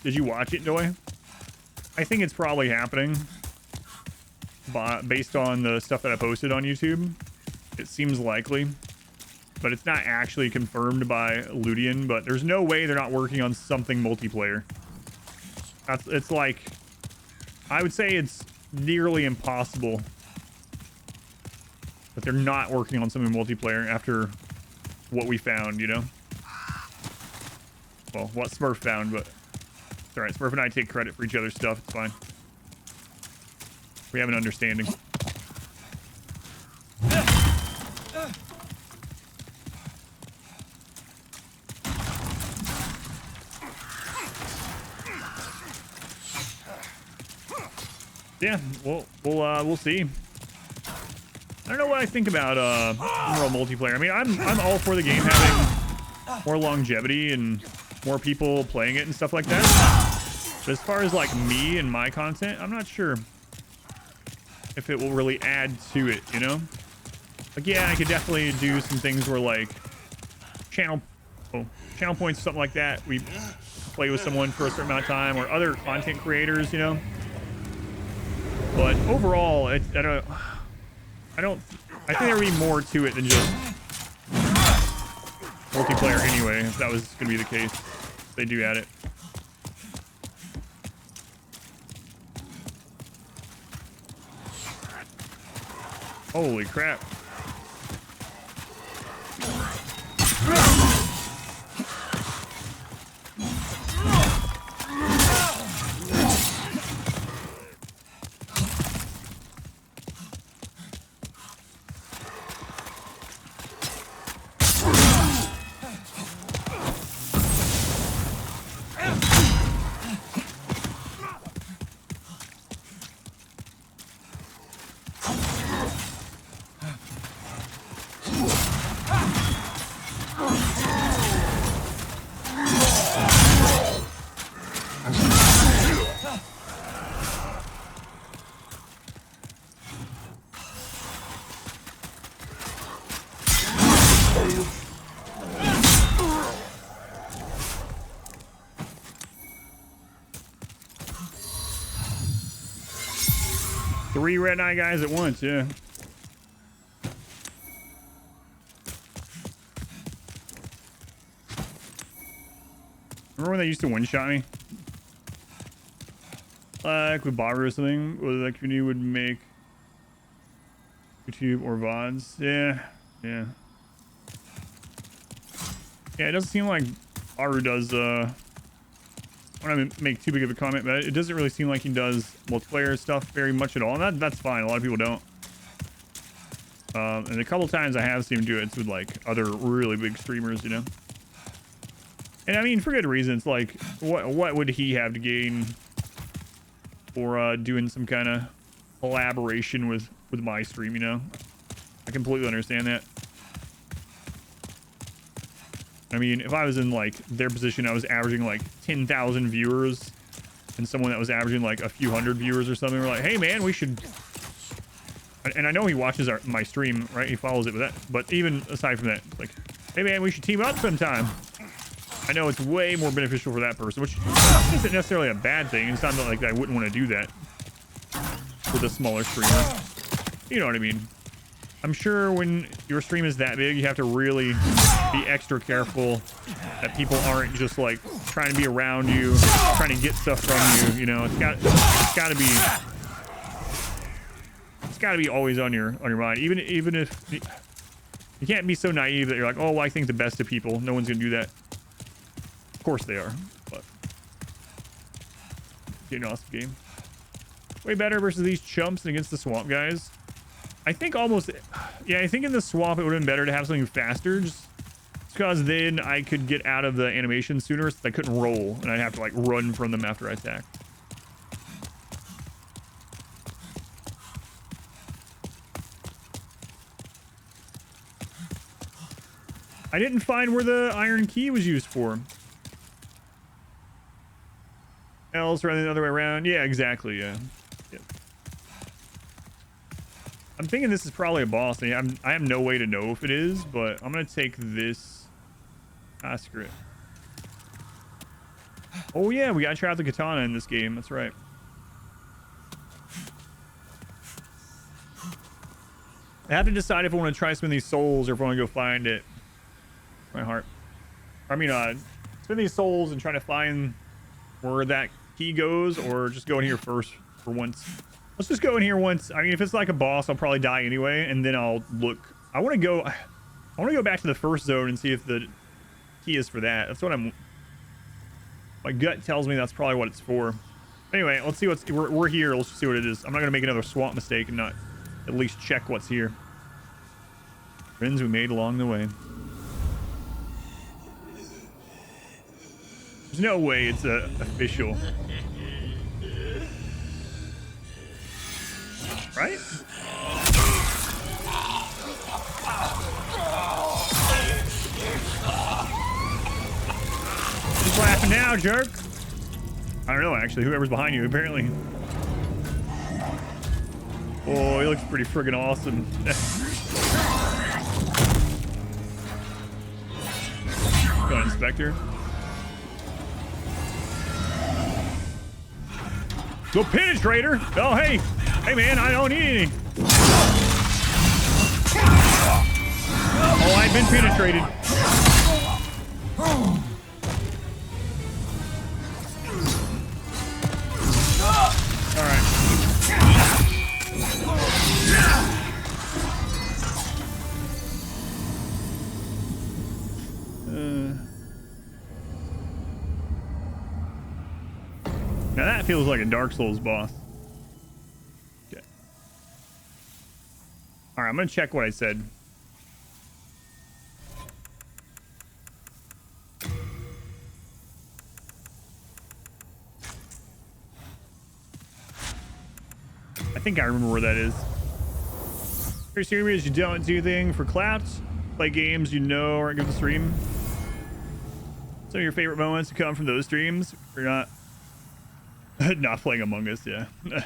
Did you watch it, Doy? I think it's probably happening. Based on the stuff that I posted on YouTube. It seems likely. But it's not actually confirmed by Ludian, but there's no way they're not working on something multiplayer. It's like, I would say it's nearly impossible that they're not working on something multiplayer after what we found, you know? Well, what Smurf found, but it's alright. Smurf and I take credit for each other's stuff. It's fine. We have an understanding. Yeah, we'll see. I don't know what I think about Emerald multiplayer. I mean, I'm all for the game having more longevity and more people playing it and stuff like that. But as far as like me and my content, I'm not sure if it will really add to it, you know? Like, yeah, I could definitely do some things where like channel points, something like that. We play with someone for a certain amount of time, or other content creators, you know? But overall, I think there would be more to it than just multiplayer anyway, if that was going to be the case. They do add it. Holy crap. 3 red eye guys at once, yeah. Remember when they used to one-shot me? Like with Bobber or something, whether that community would make YouTube or VODs. Yeah, yeah. Yeah, it doesn't seem like Aru does, I don't want to make too big of a comment, but it doesn't really seem like he does multiplayer stuff very much at all. And that's fine. A lot of people don't. And a couple times I have seen him do it, it's with like other really big streamers, you know? And I mean, for good reason. It's like, what would he have to gain for doing some kind of collaboration with my stream, you know? I completely understand that. I mean, if I was in like their position, I was averaging like 10,000 viewers, and someone that was averaging like a few hundred viewers or something, we're like, hey man, we should. And I know he watches my stream, right? He follows it with that. But even aside from that, like, hey man, we should team up sometime. I know it's way more beneficial for that person, which isn't necessarily a bad thing. It's not like I wouldn't want to do that with a smaller streamer. You know what I mean? I'm sure when your stream is that big, you have to really be extra careful that people aren't just like trying to be around you, trying to get stuff from you. You know, it's got to be always on your mind. Even if you can't be so naive that you're like, oh, well, I think the best of people. No one's gonna do that. Of course they are, but getting an awesome game. Way better versus these chumps and against the swamp guys. I think almost, yeah, I think in the swamp it would have been better to have something faster, just because then I could get out of the animation sooner, so I couldn't roll, and I'd have to like run from them after I attack. I didn't find where the iron key was used for. Else rather than the other way around. Yeah, exactly, yeah. I'm thinking this is probably a boss. I have no way to know if it is, but I'm gonna take this. Ah, screw it. Oh yeah, we gotta try out the katana in this game. That's right. I have to decide if I want to try some of these souls or if I want to go find it. My heart. I mean, spend these souls and try to find where that key goes, or just go in here first for once. Let's just go in here once. I mean, if it's like a boss, I'll probably die anyway, and then I'll look. I want to go back to the first zone and see if the key is for that. That's what my gut tells me that's probably what it's for. Anyway, let's see we're here. Let's see what it is. I'm not gonna make another swamp mistake and not at least check what's here. Friends we made along the way. There's no way it's official. Right? Who's laughing now, jerk? I don't know, actually. Whoever's behind you, apparently. Oh, he looks pretty friggin' awesome. Go on, Inspector. Go penetrator. Oh, hey. Hey, man, I don't need any. Oh, I've been penetrated. All right. Now that feels like a Dark Souls boss. Okay. All right, I'm gonna check what I said. I think I remember where that is. Very serious, you don't do anything for clout. Play games you know aren't good to stream. Some of your favorite moments come from those streams. You're not playing Among Us, yeah. No,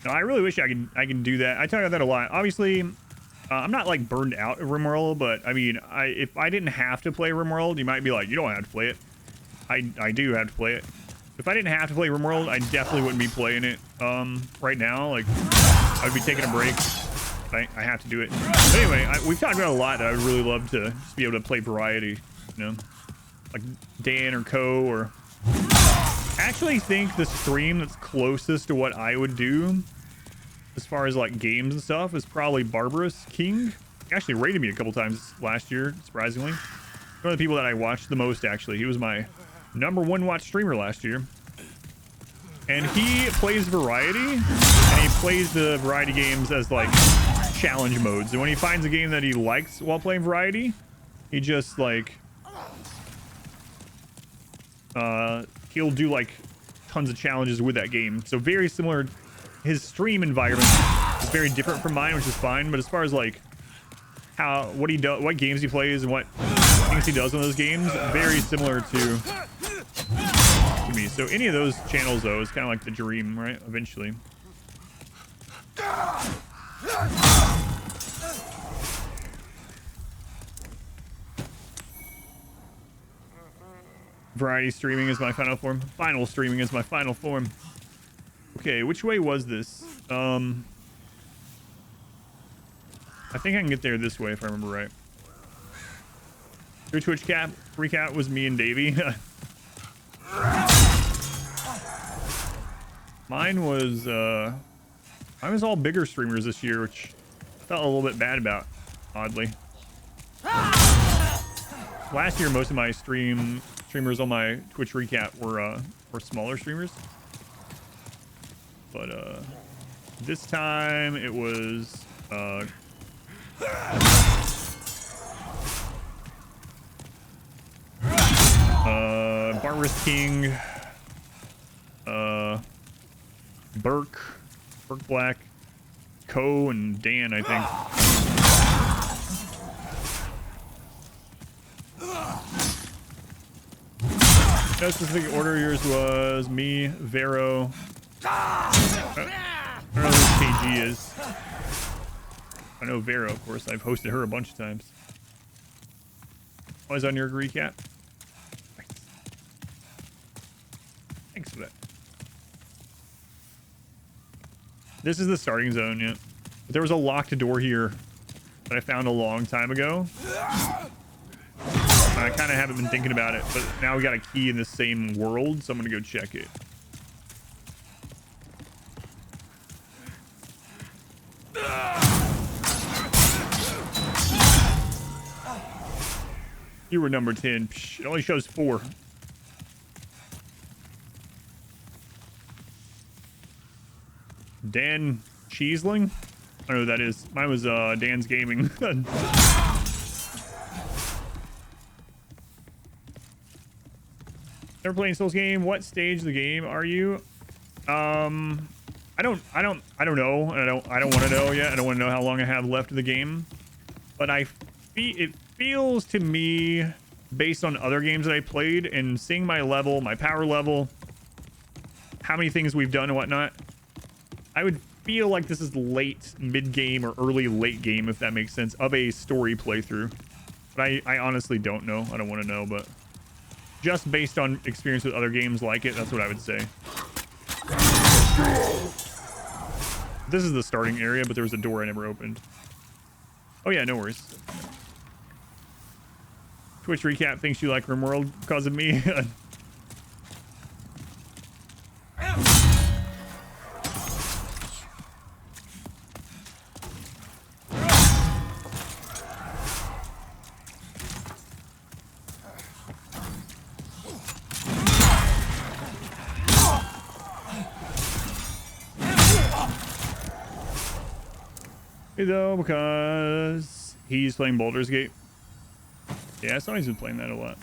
I really wish I can do that. I talk about that a lot. Obviously, I'm not like burned out of RimWorld, but I mean, if I didn't have to play RimWorld, you might be like, you don't have to play it. I do have to play it. if I didn't have to play RimWorld, I definitely wouldn't be playing it right now. Like, I'd be taking a break. I have to do it. But anyway, we've talked about a lot that I would really love to just be able to play variety, you know, like Dan or Co. Or actually think the stream that's closest to what I would do as far as like games and stuff is probably Barbarous King. He actually rated me a couple times last year, surprisingly. One of the people that I watched the most, actually. He was my #1 watch streamer last year. And he plays variety, and he plays the variety games as like challenge modes. And when he finds a game that he likes while playing variety, he just like he'll do like tons of challenges with that game. So very similar. His stream environment is very different from mine, which is fine. But as far as like what he does, what games he plays, and what things he does in those games, very similar to me. So any of those channels though is kind of like the dream, right? Eventually. Variety streaming is my final form. Final streaming is my final form. Okay, which way was this? I think I can get there this way if I remember right. Your Twitch cap recap was me and Davey. Mine was all bigger streamers this year, which I felt a little bit bad about, oddly. Last year, most of my streamers on my Twitch recap were smaller streamers, but this time it was Barbarous King, Burke Black, Co, and Dan, I think. No specific order. Yours was me, Vero. I don't know who KG is. I know Vero, of course. I've hosted her a bunch of times. Always on your recap. Thanks for that. This is the starting zone, yeah. But there was a locked door here that I found a long time ago. I kind of haven't been thinking about it, but now we got a key in the same world, so I'm gonna go check it. You were number 10. Psh, it only shows 4. Dan Cheesling? I don't know who that is. Mine was Dan's Gaming. Never playing Souls game. What stage of the game are you? I don't know, and I don't want to know yet. I don't want to know how long I have left of the game. But it feels to me, based on other games that I played and seeing my level, my power level, how many things we've done and whatnot, I would feel like this is late mid-game or early late game, if that makes sense, of a story playthrough. But I honestly don't know. I don't want to know, but just based on experience with other games like it, that's what I would say. This is the starting area, but there was a door I never opened. Oh yeah, no worries. Twitch recap thinks you like RimWorld because of me. Though, because he's playing Baldur's Gate. Yeah, Sonny's been playing that a lot.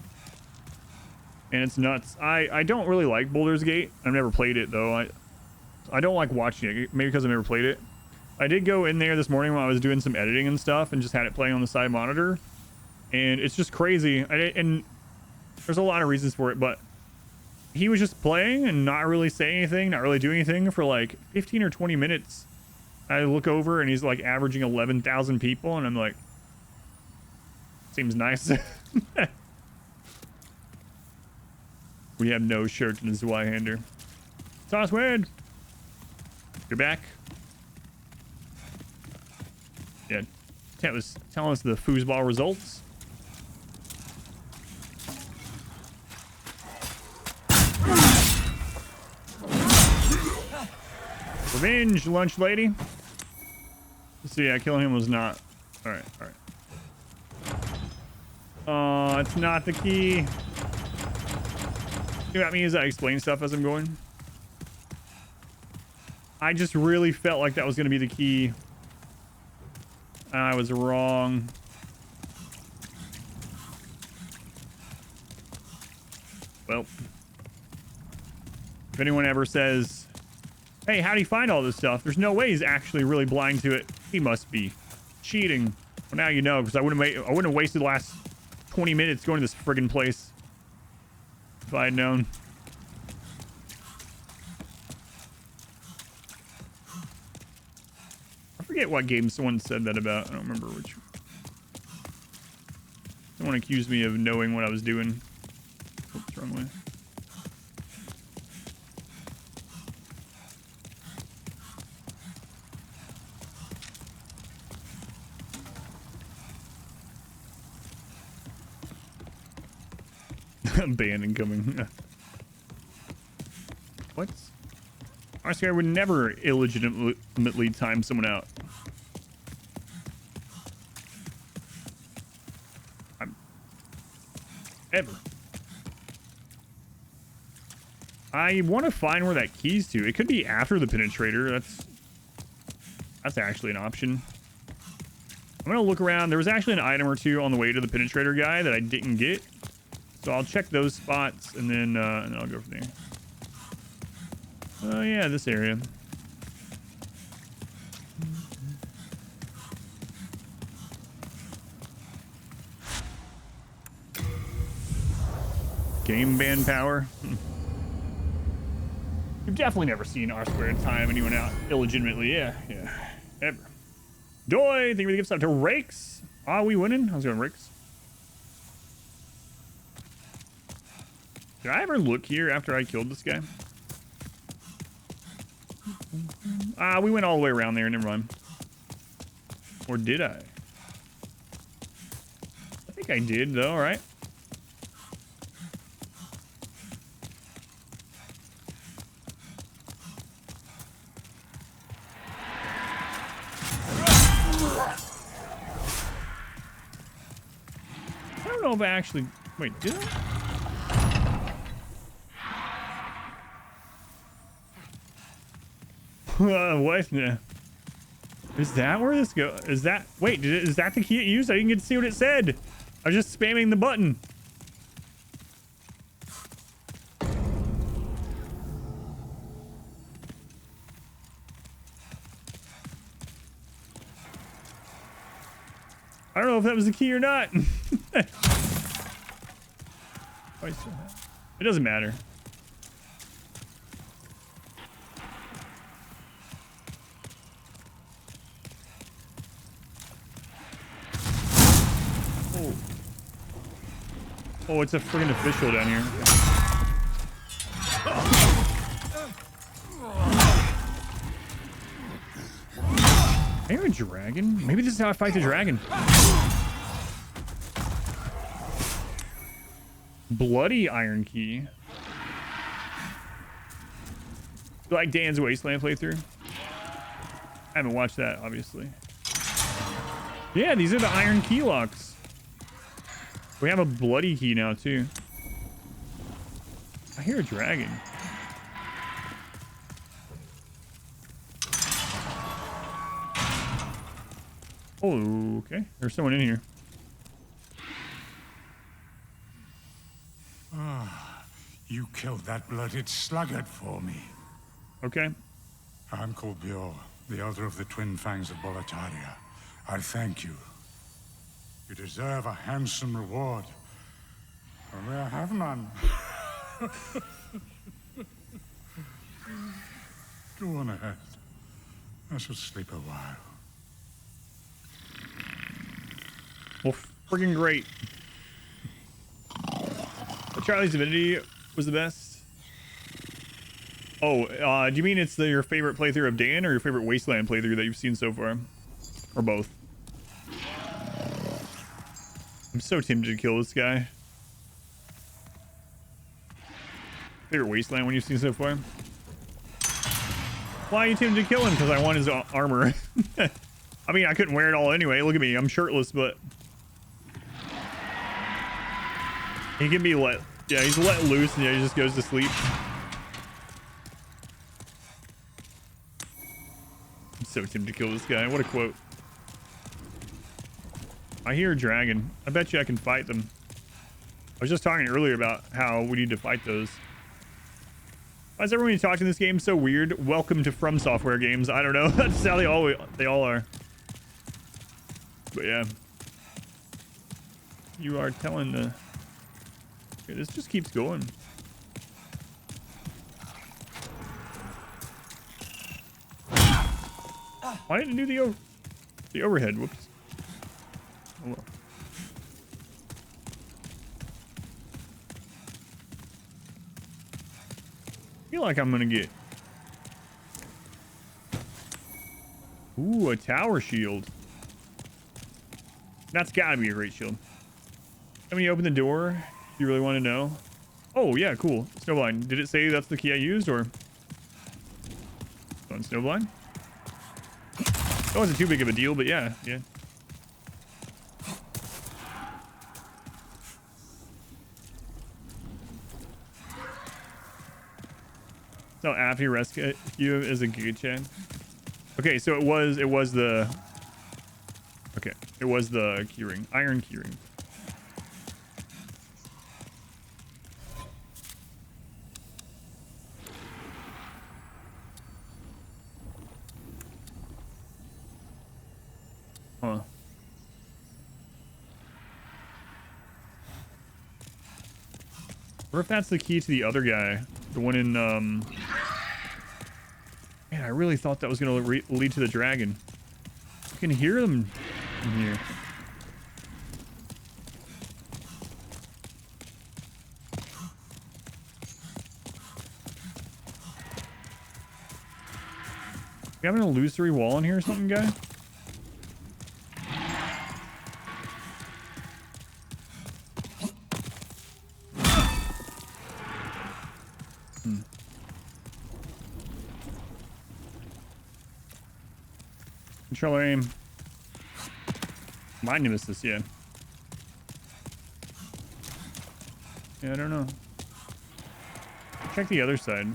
And it's nuts. I don't really like Baldur's Gate. I've never played it, though. I don't like watching it, maybe because I've never played it. I did go in there this morning when I was doing some editing and stuff and just had it playing on the side monitor. And it's just crazy. And there's a lot of reasons for it, but he was just playing and not really saying anything, not really doing anything for like 15 or 20 minutes. I look over and he's like averaging 11,000 people, and I'm like, seems nice. We have no shirt in the Zweihander. Tossword! You're back. Yeah. Tell us the foosball results. Revenge, lunch lady. So yeah, killing him was not. Alright, alright. Oh, it's not the key. You got me as I explain stuff as I'm going. I just really felt like that was going to be the key. I was wrong. Well, if anyone ever says, hey, how do you find all this stuff? There's no way he's actually really blind to it. He must be cheating. Well, now you know, because I wouldn't have wasted the last 20 minutes going to this friggin' place if I had known. I forget what game someone said that about. I don't remember which. Someone accused me of knowing what I was doing. Oops, wrong way. Ban incoming. What? Honestly, I would never illegitimately time someone out. Ever. I want to find where that key's to. It could be after the penetrator. That's actually an option. I'm gonna look around. There was actually an item or two on the way to the penetrator guy that I didn't get. So I'll check those spots and then I'll go from there. Oh yeah, this area. Game ban power. You've definitely never seen R squared time anyone out illegitimately. Yeah, ever. Doy, thank you for the gifts out to Rakes. Are we winning? How's it going, Rakes? Did I ever look here after I killed this guy? We went all the way around there. Never mind. Or did I? I think I did, though, right? I don't know if I actually... Wait, did I? What? Yeah. Is that where this goes? Is that... Wait, is that the key it used? I didn't get to see what it said. I was just spamming the button. I don't know if that was the key or not. It doesn't matter. Oh, it's a friggin' official down here. Are you a dragon? Maybe this is how I fight the dragon. Bloody iron key. Like Dan's Wasteland playthrough. I haven't watched that, obviously. Yeah, these are the iron key locks. We have a bloody key now, too. I hear a dragon. Oh, okay. There's someone in here. You killed that blooded sluggard for me. Okay. I'm called Bjor, the Elder of the Twin Fangs of Boletaria. I thank you. You deserve a handsome reward. Only I have none. Go on ahead. I shall sleep a while. Well, friggin' great. Charlie's Divinity was the best? Oh, do you mean it's your favorite playthrough of Dan or your favorite Wasteland playthrough that you've seen so far? Or both? I'm so tempted to kill this guy. Favorite Wasteland one you've seen so far? Why are you tempted to kill him? Because I want his armor. I mean, I couldn't wear it all anyway. Look at me. I'm shirtless, but... he can be let... yeah, he's let loose and yeah, he just goes to sleep. I'm so tempted to kill this guy. What a quote. I hear a dragon. I bet you I can fight them. I was just talking earlier about how we need to fight those. Why is everyone you talk to in this game so weird? Welcome to From Software games. I don't know. That's how they all are. But yeah. You are telling the... okay, this just keeps going. Why didn't it do the overhead? Whoops. Oh well. I feel like I'm gonna get... ooh, a tower shield. That's gotta be a great shield. And when you open the door, you really want to know? Oh yeah, cool. Snowblind. Did it say that's the key I used or? On Snowblind? That wasn't too big of a deal, but yeah. So after you rescue you is a good chat. Okay, so it was the... okay, it was the keyring, iron keyring. Huh. Or if that's the key to the other guy, the one in man, I really thought that was gonna lead to the dragon. I can hear them in here. You having an illusory wall in here or something, guy? Controller aim. My nemesis, yeah. Yeah, I don't know. Check the other side.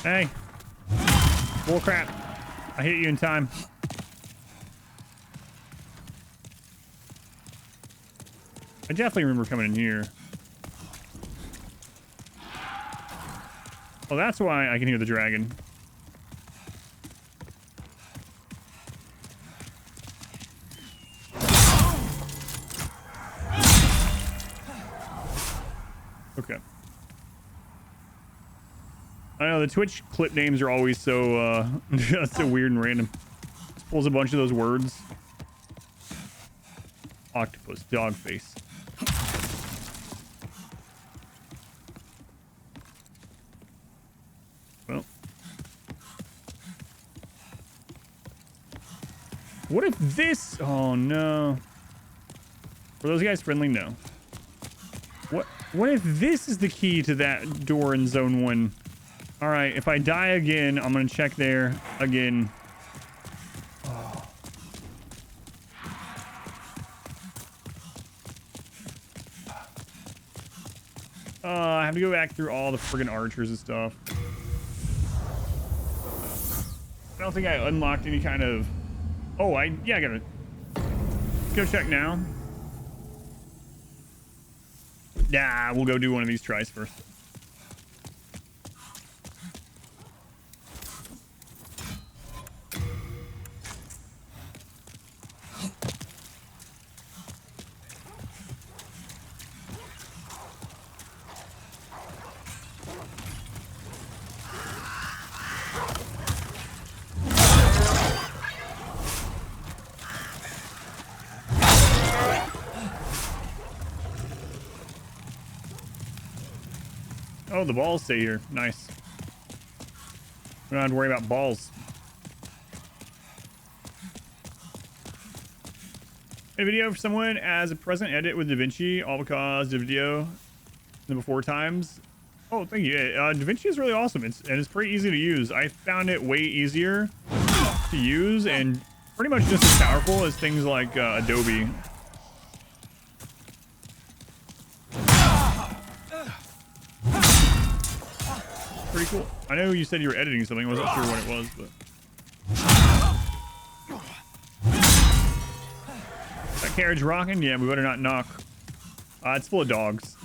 Hey. Bull crap. I hit you in time. I definitely remember coming in here. Oh, that's why I can hear the dragon. Okay. I know the Twitch clip names are always so so weird and random. Just pulls a bunch of those words. Octopus, dog face. Well. What if this... oh no. Were those guys friendly? No. What if this is the key to that door in zone 1? All right, if I die again, I'm gonna check there again. Oh. I have to go back through all the friggin' archers and stuff. I don't think I unlocked any kind of... oh, yeah, I gotta... let's go check now. Nah, we'll go do one of these tries first. Oh, the balls stay here. Nice. We don't have to worry about balls. A video for someone as a present edit with DaVinci, all because the video the before times. Oh, thank you. DaVinci is really awesome. It's pretty easy to use. I found it way easier to use and pretty much just as powerful as things like Adobe. Pretty cool. I know you said you were editing something. I wasn't sure what it was, but that carriage rocking. Yeah, we better not knock. It's full of dogs.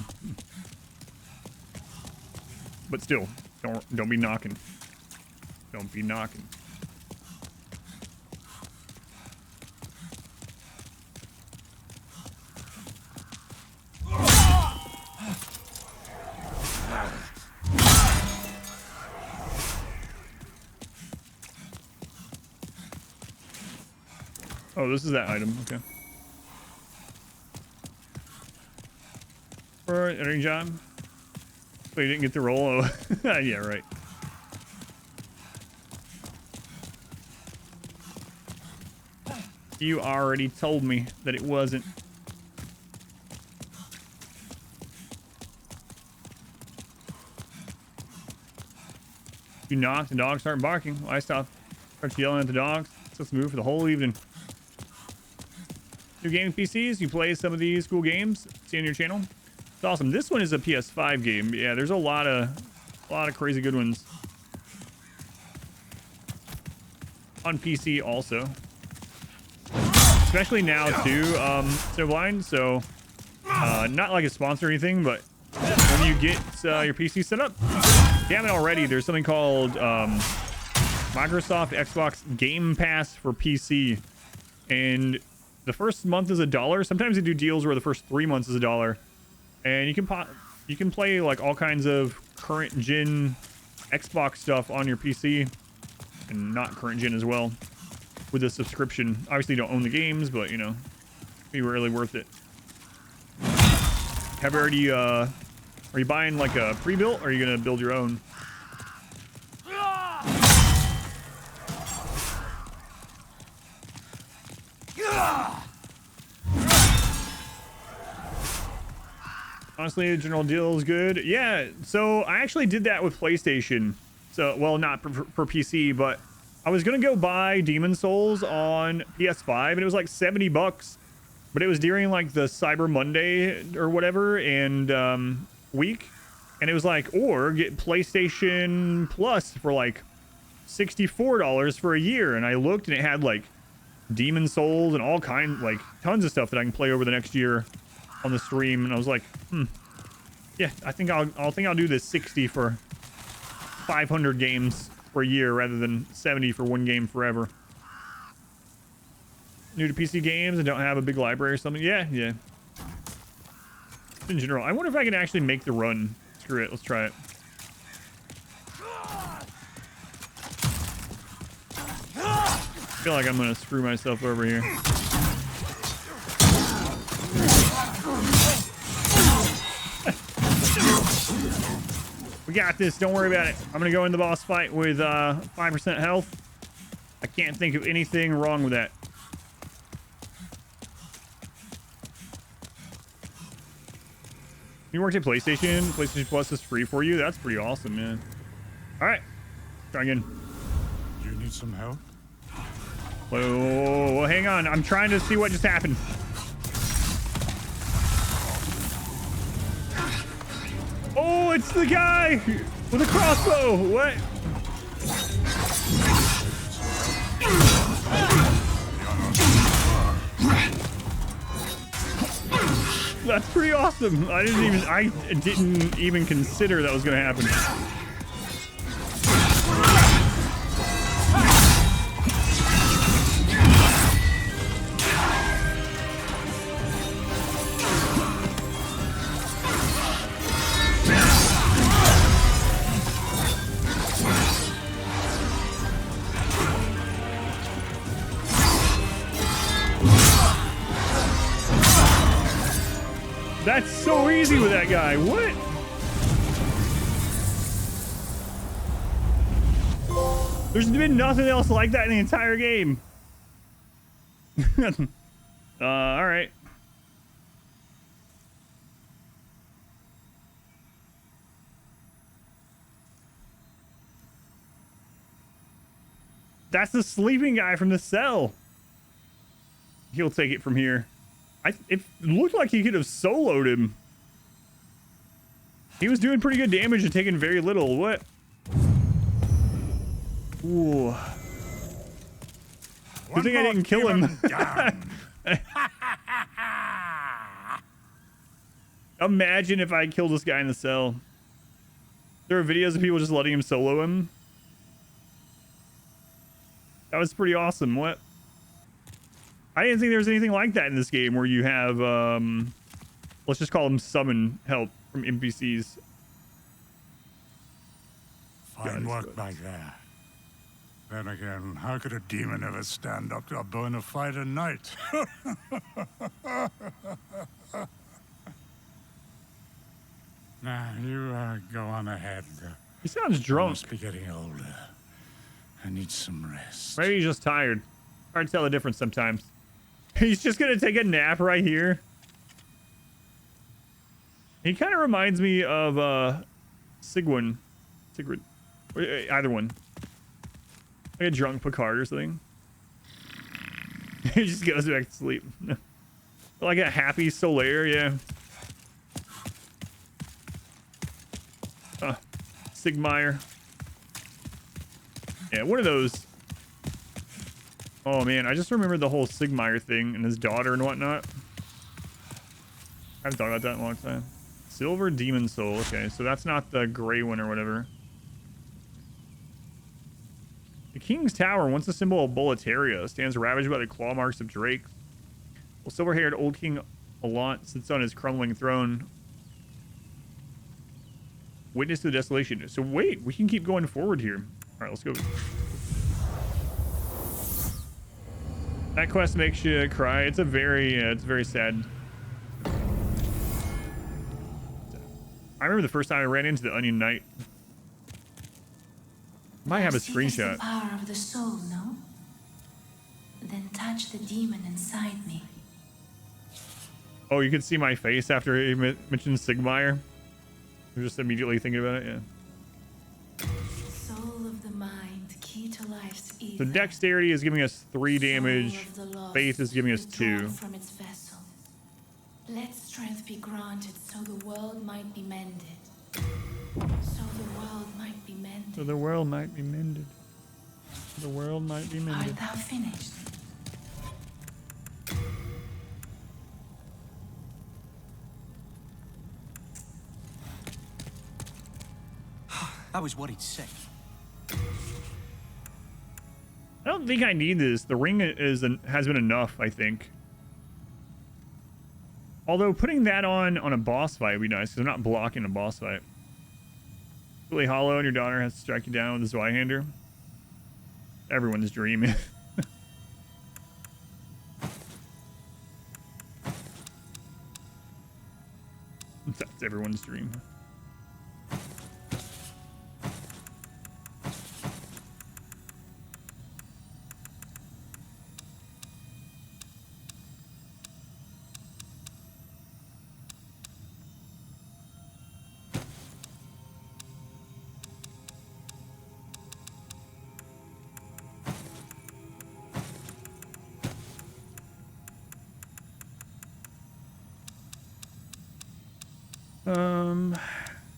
But still, don't be knocking. Don't be knocking. Oh, this is that item. Okay. For editing job. So you didn't get the roll? Oh, yeah, right. You already told me that it wasn't. You knock, the dogs start barking. I start yelling at the dogs. Let's move for the whole evening. New gaming PCs, you play some of these cool games. See on your channel. It's awesome. This one is a PS5 game. Yeah, there's a lot of crazy good ones on PC also. Especially now too. So blind. So not like a sponsor or anything, but when you get your PC set up, if you haven't already, there's something called Microsoft Xbox Game Pass for PC, and the first month is $1. Sometimes they do deals where the first 3 months is $1, and you can play like all kinds of current gen Xbox stuff on your PC, and not current gen as well, with a subscription. Obviously, you don't own the games, but you know, be really worth it. Have you already? Are you buying like a pre-built, or are you gonna build your own? Honestly, the general deal is good. Yeah, so I actually did that with PlayStation. So, well, not for PC, but I was gonna go buy Demon Souls on PS5, and it was like $70, but it was during like the Cyber Monday or whatever and week, and it was like, or get PlayStation Plus for like $64 for a year, and I looked and it had like Demon Souls and all kinds, like tons of stuff that I can play over the next year on the stream, and I was like, yeah, I think I'll do this 60 for 500 games for a year rather than 70 for one game forever. New to PC games and don't have a big library or something. Yeah. In general, I wonder if I can actually make the run. Screw it, let's try it. I feel like I'm gonna screw myself over here. We got this, don't worry about it. I'm gonna go in the boss fight with 5% health. I can't think of anything wrong with that. You worked at PlayStation? PlayStation Plus is free for you? That's pretty awesome, man. Alright, try again. You need some help? Whoa, hang on. I'm trying to see what just happened. Oh, it's the guy with a crossbow. What? That's pretty awesome. I didn't even consider that was gonna happen. That's so easy with that guy. What? There's been nothing else like that in the entire game. All right. That's the sleeping guy from the cell. He'll take it from here. It looked like he could have soloed him. He was doing pretty good damage and taking very little. What? Ooh. Good thing I didn't kill him. Imagine if I killed this guy in the cell. There are videos of people just letting him solo him. That was pretty awesome. What? I didn't think there was anything like that in this game where you have, let's just call them summon help from NPCs. Fine work back there. Then again, how could a demon ever stand up to a bona fide knight? Nah, you go on ahead. He sounds I drunk. must be getting older. I need some rest. Maybe he's just tired. Hard to tell the difference sometimes. He's just gonna take a nap right here. He kind of reminds me of Sigrid. Either one. Like a drunk Picard or something. He just goes back to sleep. Like a happy Solaire, yeah. Sigmire. Yeah, one of those. Oh man, I just remembered the whole Sigmire thing and his daughter and whatnot. I haven't thought about that in a long time. Silver Demon Soul. Okay, so that's not the gray one or whatever. The King's Tower, once a symbol of Boletaria, stands ravaged by the claw marks of Drake. While silver-haired old King Alant sits on his crumbling throne. Witness to the desolation. So wait, we can keep going forward here. All right, let's go. That quest makes you cry. It's very sad. I remember the first time I ran into the Onion Knight. Might have a screenshot. The power of the soul, no? Then touch the demon inside me. Oh, you could see my face after he mentioned Sigmire. I was just immediately thinking about it, yeah. Soul of the mind, key to life's ether. So dexterity is giving us 3 damage. Soul of the lost, Faith is giving us withdrawn 2. From its vessel. Let strength be granted so the world might be mended. So the world might be mended. So the world might be mended. The world might be mended. Art thou finished? I was worried sick. I don't think I need this. The ring has been enough, I think. Although putting that on a boss fight would be nice because I'm not blocking a boss fight. Really hollow and your daughter has to strike you down with a Zweihander. Everyone's dream. That's everyone's dream.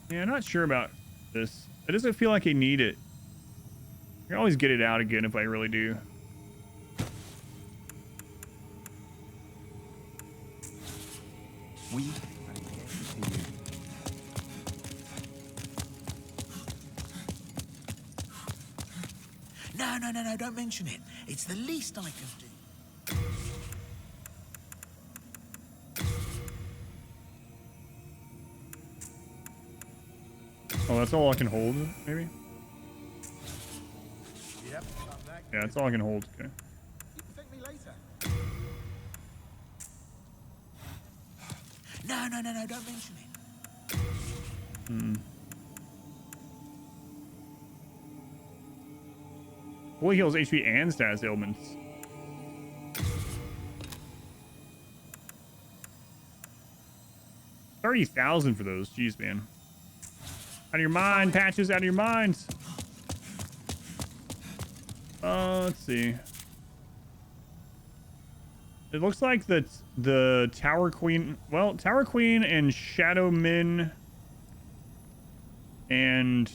Yeah, I'm not sure about this. It doesn't feel like I need it. I can always get it out again if I really do. No, don't mention it. It's the least I can do. Oh, that's all I can hold, maybe? Yep. Yeah, that's all I can hold. Okay. You can thank me later. No, don't mention it. Well, heals HP and status ailments. $30,000 for those. Jeez, man. Out of your mind, Patches. Out of your minds. Let's see. It looks like the Tower Queen... Well, Tower Queen and Shadow Min and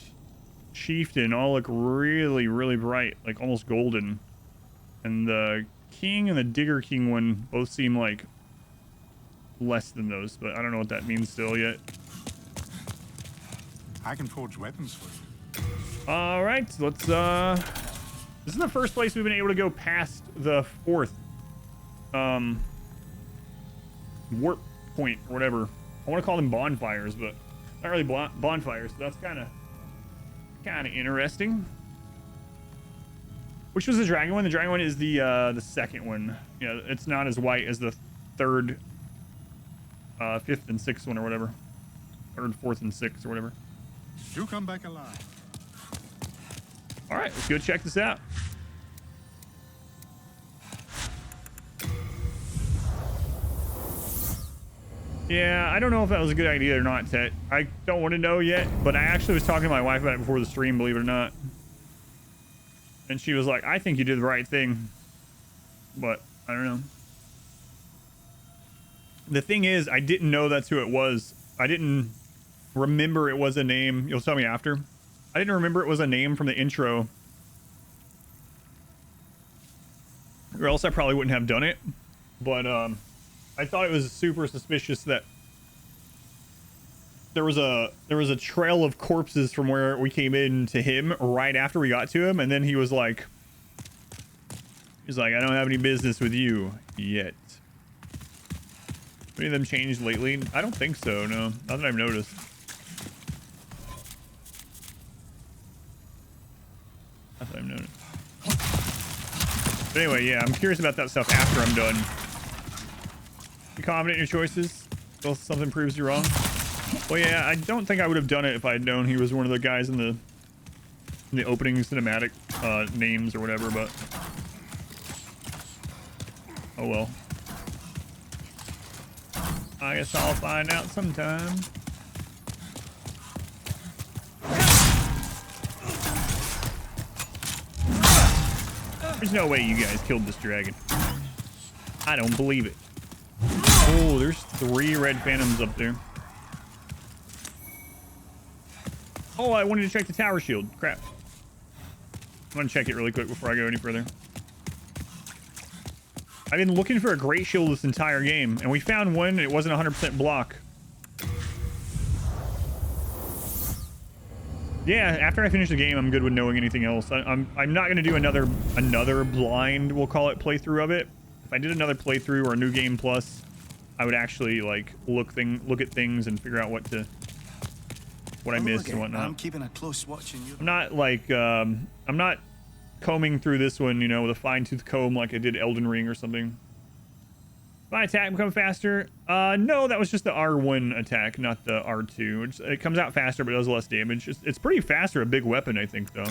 Chieftain all look really, really bright. Like, almost golden. And the King and the Digger King one both seem like less than those. But I don't know what that means still yet. I can forge weapons for you. All right, let's... This is the first place we've been able to go past the 4th warp point or whatever. I want to call them bonfires, but not really bonfires. So that's kind of interesting. Which was the dragon one? The dragon one is the second one. Yeah, it's not as white as the 3rd, 5th, and 6th one or whatever. 3rd, 4th, and 6th or whatever. You come back alive. All right, let's go check this out. Yeah, I don't know if that was a good idea or not, Tet. I don't want to know yet, but I actually was talking to my wife about it before the stream, believe it or not. And she was like, I think you did the right thing. But, I don't know. The thing is, I didn't know that's who it was. I didn't remember it was a name. You'll tell me after. I didn't remember it was a name from the intro. Or else I probably wouldn't have done it. But, I thought it was super suspicious that there was a trail of corpses from where we came in to him right after we got to him, and then he was like, I don't have any business with you yet. Any of them changed lately? I don't think so, no. Not that I've noticed. Not that I've noticed. But anyway, yeah, I'm curious about that stuff after I'm done. Be confident in your choices until something proves you wrong. Well, yeah, I don't think I would have done it if I had known he was one of the guys in the opening cinematic names or whatever, but oh well. I guess I'll find out sometime. There's no way you guys killed this dragon. I don't believe it. Oh, there's 3 red phantoms up there. Oh, I wanted to check the tower shield. Crap. I'm gonna check it really quick before I go any further. I've been looking for a great shield this entire game, and we found one, and it wasn't 100% block. Yeah, after I finish the game, I'm good with knowing anything else. I'm not gonna do another blind, we'll call it, playthrough of it. If I did another playthrough or a new game plus, I would actually like look at things and figure out what I missed and whatnot. I'm keeping a close watch on you. I'm not like I'm not combing through this one, you know, with a fine-tooth comb like I did Elden Ring or something. My attack become faster? No, that was just the R1 attack, not the R2. It comes out faster, but it does less damage. It's pretty fast for a big weapon, I think, though.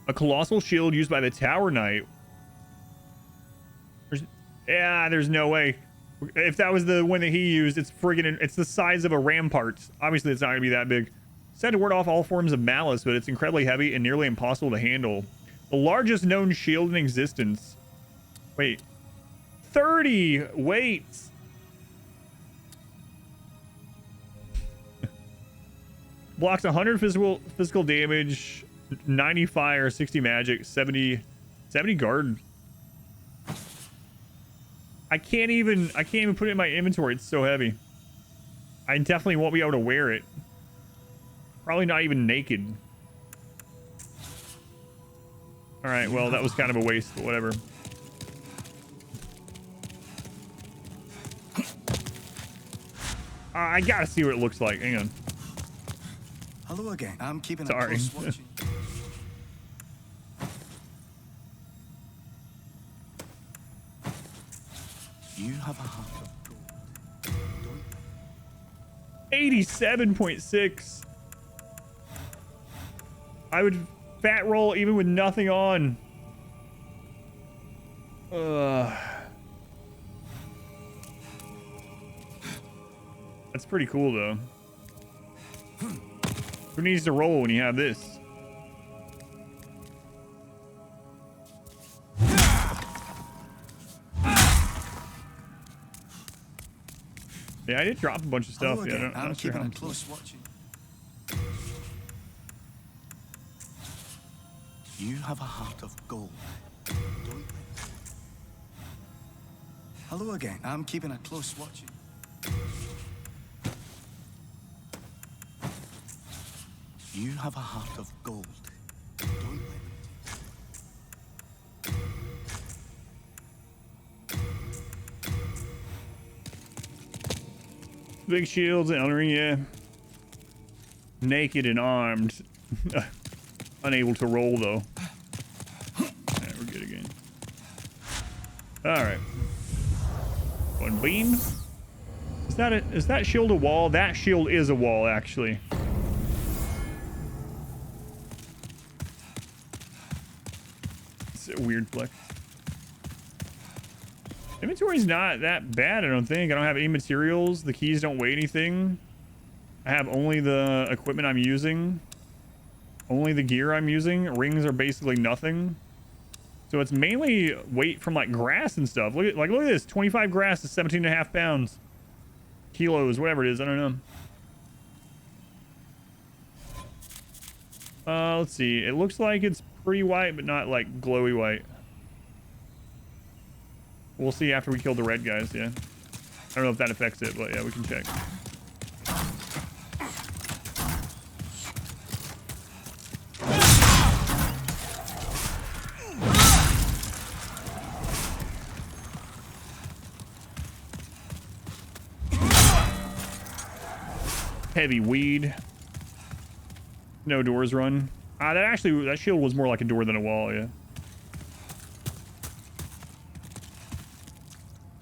A colossal shield used by the Tower Knight. There's no way. If that was the one that he used, it's the size of a rampart. Obviously, it's not going to be that big. Said to ward off all forms of malice, but it's incredibly heavy and nearly impossible to handle. The largest known shield in existence. Wait. 30 weights. Blocks 100 physical damage, 90 fire, 60 magic, 70 guard. I can't even put it in my inventory. It's so heavy. I definitely won't be able to wear it. Probably not even naked. All right, well, that was kind of a waste, but whatever. I gotta see what it looks like. Hang on. Hello again. I'm keeping Sorry. a close watch. You have a heart of gold, don't you? 87.6. I would fat roll even with nothing on. That's pretty cool though. Who needs to roll when you have this? Yeah, I did drop a bunch of stuff. Hello Yeah, again. I'm I'm not sure how keeping a much. close watching. You have a heart of gold, don't you? Hello again. I'm keeping a close watching. You have a heart of gold, don't you? Big shields, Ellery, yeah. Naked and armed. Unable to roll though. Alright, we're good again. Alright. One beam. Is that shield a wall? That shield is a wall, actually. It's a weird flex. Inventory's not that bad, I don't think. I don't have any materials. The keys don't weigh anything. I have only the equipment I'm using. Only the gear I'm using. Rings are basically nothing. So it's mainly weight from like grass and stuff. Look at this. 25 grass is 17.5 pounds. Kilos, whatever it is. I don't know. Let's see. It looks like it's pretty white, but not like glowy white. We'll see after we kill the red guys, yeah. I don't know if that affects it, but yeah, we can check. Heavy weed. No doors run. That shield was more like a door than a wall, yeah.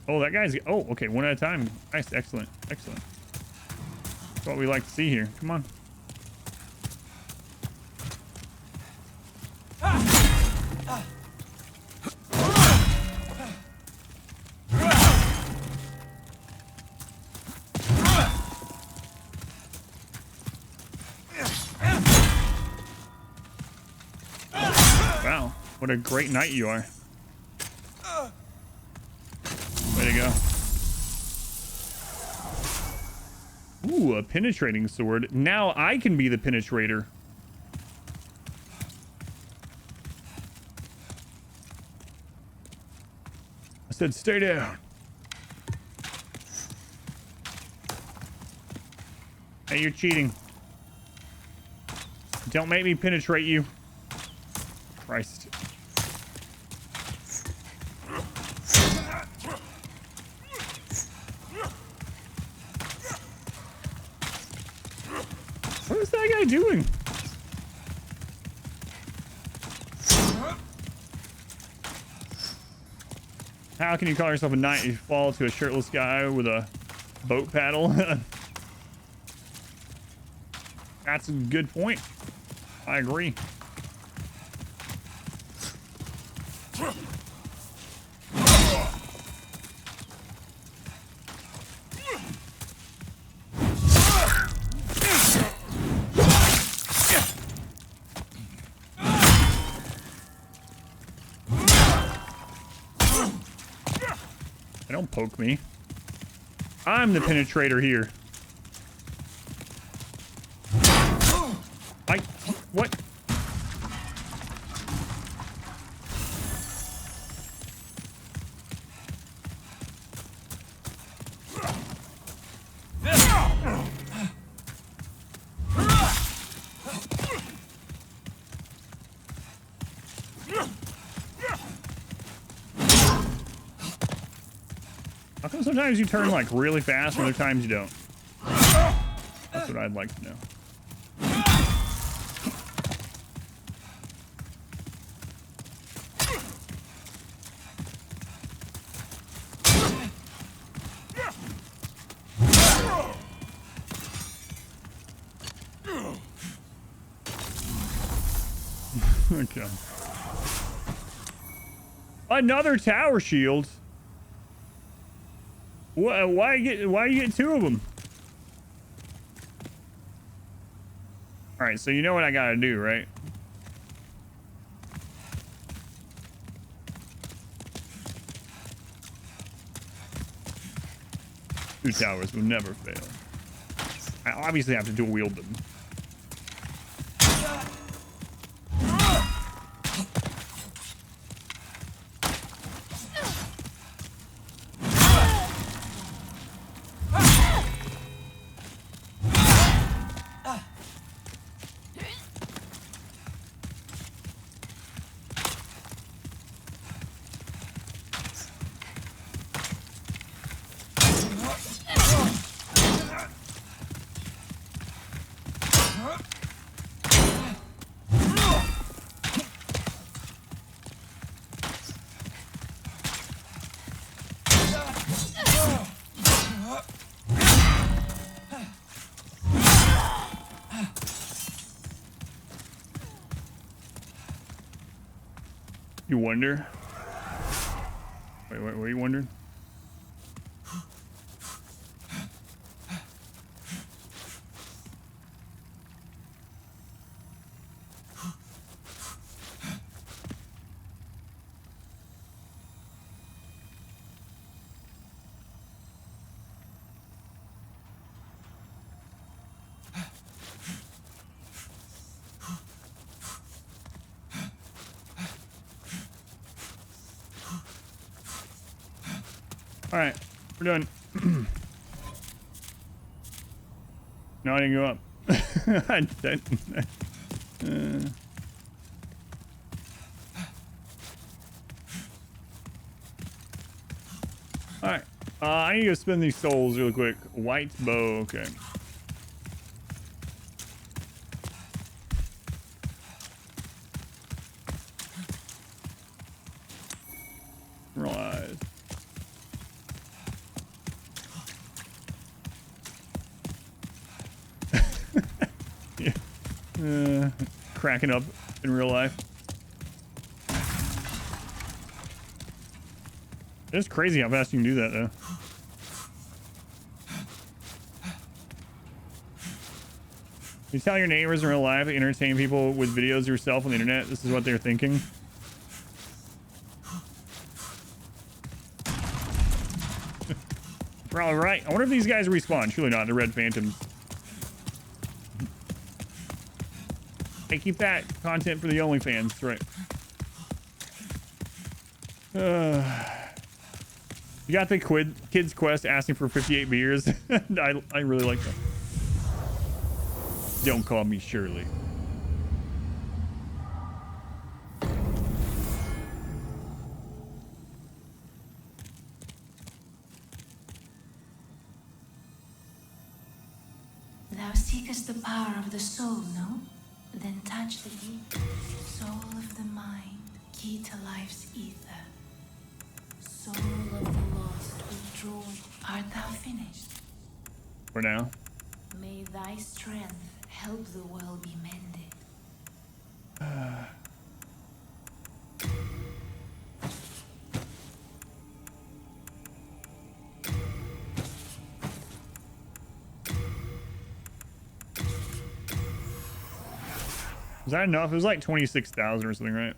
Oh, that guy's... Oh, okay, one at a time. Nice, excellent, excellent. That's what we like to see here. Come on. Wow, what a great knight you are. Way to go. Ooh, a penetrating sword. Now I can be the penetrator. I said stay down. Hey, you're cheating. Don't make me penetrate you. Christ. What is that guy doing? How can you call yourself a knight if you fall to a shirtless guy with a boat paddle? That's a good point. I agree. Don't poke me. I'm the penetrator here. What? How come sometimes you turn like really fast and other times you don't? That's what I'd like to know. Okay. Another tower shield. Why you get two of them? All right, so you know what I gotta do, right? Two towers will never fail. I obviously have to dual wield them. You wonder? Wait, what are you wondering? All right, we're done. No, I didn't go up. All right, I need to go spin these souls real quick. White bow, okay. Realize. Yeah. Cracking up in real life. It's crazy how fast you can do that, though. You tell your neighbors in real life, entertain people with videos of yourself on the internet. This is what they're thinking. Probably right. I wonder if these guys respawn. Surely not. They're red phantoms. Hey, keep that content for the OnlyFans, right? You got the Kids Quest asking for 58 beers. I really like that. Don't call me Shirley. Thou seekest the power of the soul, no? Then touch the deep soul of the mind, key to life's ether. Soul of the lost, withdrawn. Art thou finished? For now. May thy strength help the world be mended. Is that enough? It was like 26,000 or something, right?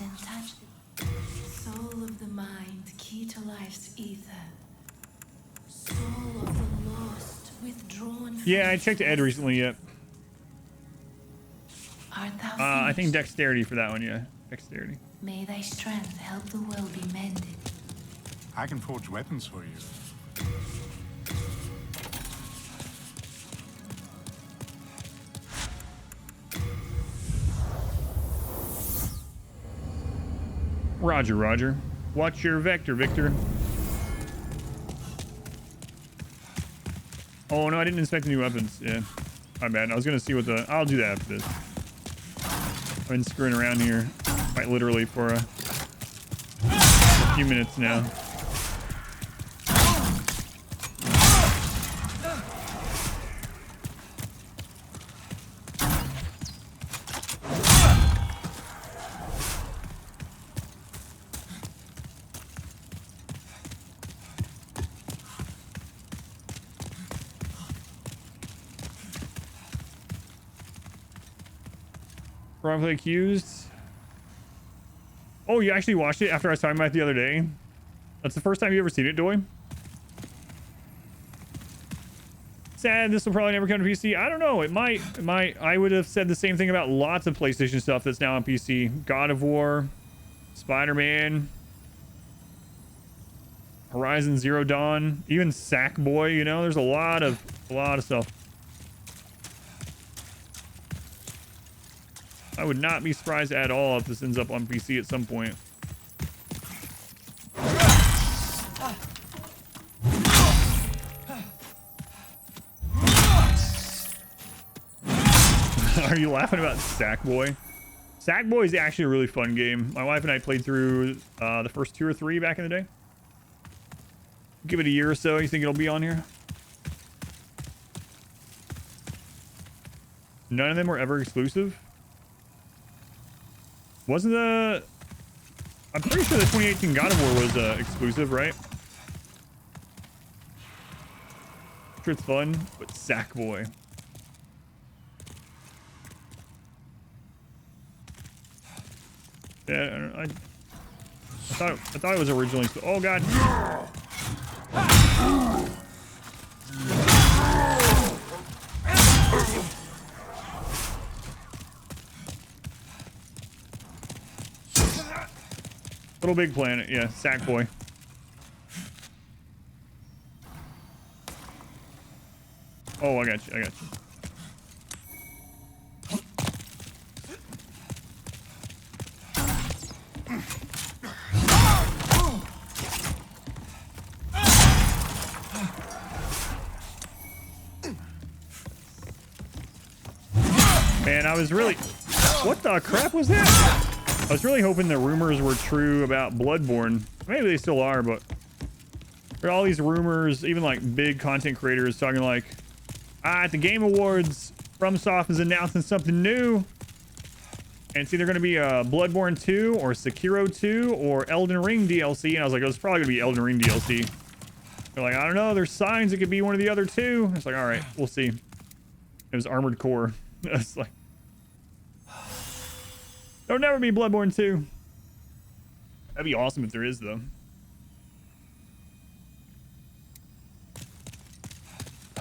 Then touch the soul of the mind, key to life's ether. Soul of the lost, withdrawn. Yeah, I checked Ed recently, yet. Art thou I think finished? dexterity for that one, yeah. Dexterity. May thy strength help the world be mended. I can forge weapons for you. Roger, Roger. Watch your vector, Victor. Oh, no, I didn't inspect the new weapons. Yeah, my bad. I was going to see what the... I'll do that after this. I've been screwing around here quite literally for a few minutes now. Wrongfully accused. Oh, you actually watched it after I was talking about it the other day? That's the first time you ever seen it, Doy? Sad this will probably never come to PC. I don't know. It might. I would have said the same thing about lots of PlayStation stuff that's now on PC. God of War, Spider-Man, Horizon Zero Dawn, even Sackboy, you know, there's a lot of stuff. I would not be surprised at all if this ends up on PC at some point. Are you laughing about Sackboy? Sackboy is actually a really fun game. My wife and I played through the first 2 or 3 back in the day. Give it a year or so. You think it'll be on here? None of them were ever exclusive. Wasn't the... I'm pretty sure the 2018 God of War was exclusive, right? I'm sure it's fun, but Sackboy. Yeah, I thought it was originally... Oh, God. Little Big Planet, yeah, Sackboy. Oh, I got you. Man, I was really... What the crap was that? I was really hoping the rumors were true about Bloodborne. Maybe they still are, but... There are all these rumors, even like big content creators talking like... at the Game Awards, FromSoft is announcing something new. And it's either going to be Bloodborne 2 or Sekiro 2 or Elden Ring DLC. And I was like, oh, it's probably going to be Elden Ring DLC. They're like, I don't know, there's signs it could be one of the other two. It's like, all right, we'll see. It was Armored Core. It's like... There'll never be Bloodborne 2. That'd be awesome if there is, though.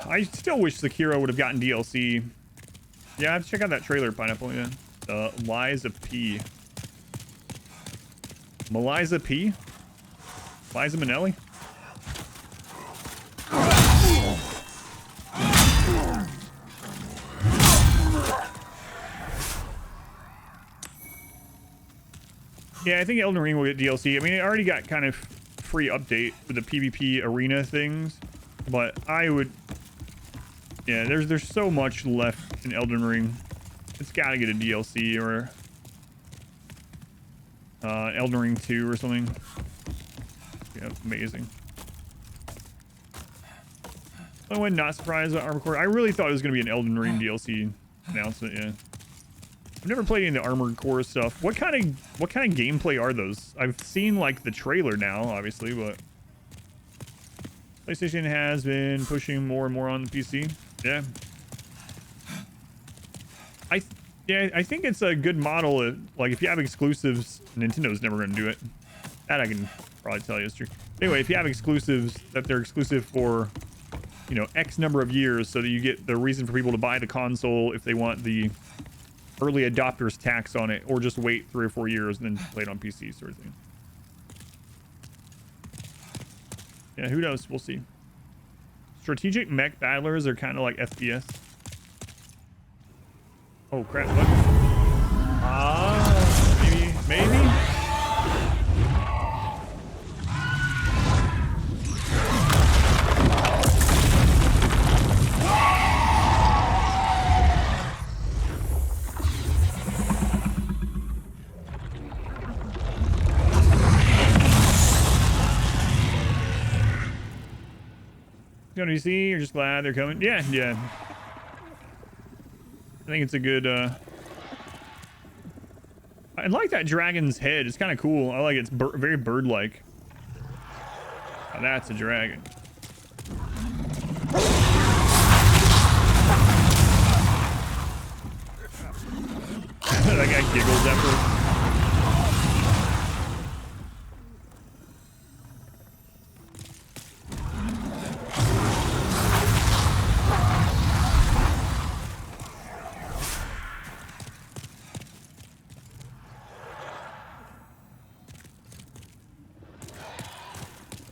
I still wish Sekiro would have gotten DLC. Yeah, I have to check out that trailer, Pineapple. Yeah. Liza P. Liza P? Liza Minnelli? Yeah, I think Elden Ring will get DLC. I mean, it already got kind of free update with the PvP arena things, but I would... Yeah, there's so much left in Elden Ring. It's got to get a DLC or Elden Ring 2 or something. Yeah, amazing. I went not surprised about Armored Core. I really thought it was going to be an Elden Ring DLC announcement. Yeah. I've never played any of the Armored Core stuff. What kind of gameplay are those? I've seen like the trailer now, obviously, but PlayStation has been pushing more and more on the PC. Yeah. I think it's a good model. Like if you have exclusives, Nintendo's never going to do it. That I can probably tell you is true. Anyway, if you have exclusives that they're exclusive for, you know, X number of years, so that you get the reason for people to buy the console if they want the early adopters tax on it, or just wait 3 or 4 years and then play it on PC sort of thing. Yeah, who knows? We'll see. Strategic mech battlers are kind of like FPS. Oh crap, what? Maybe? Going to see? You're just glad they're coming? Yeah. I think it's a good, I like that dragon's head. It's kind of cool. I like it. It's very bird-like. Oh, that's a dragon. That guy giggles after.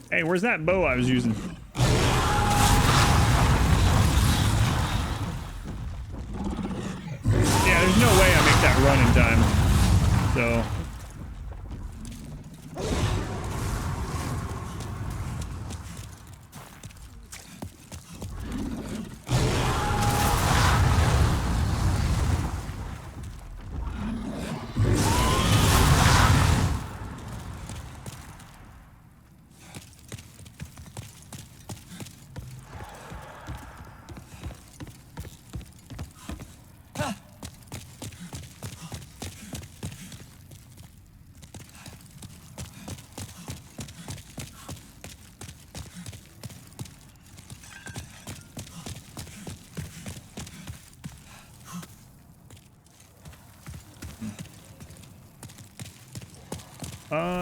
Hey, where's that bow I was using? Yeah, there's no way I make that run in time. So.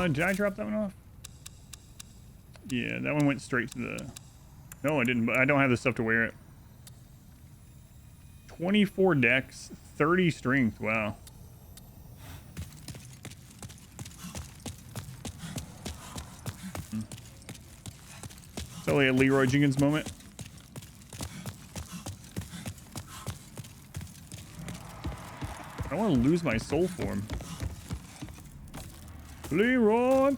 Did I drop that one off? Yeah, that one went straight to the... No, I didn't, but I don't have the stuff to wear it. 24 dex, 30 strength, wow. Totally a Leroy Jenkins moment. I don't want to lose my soul form. Leroy!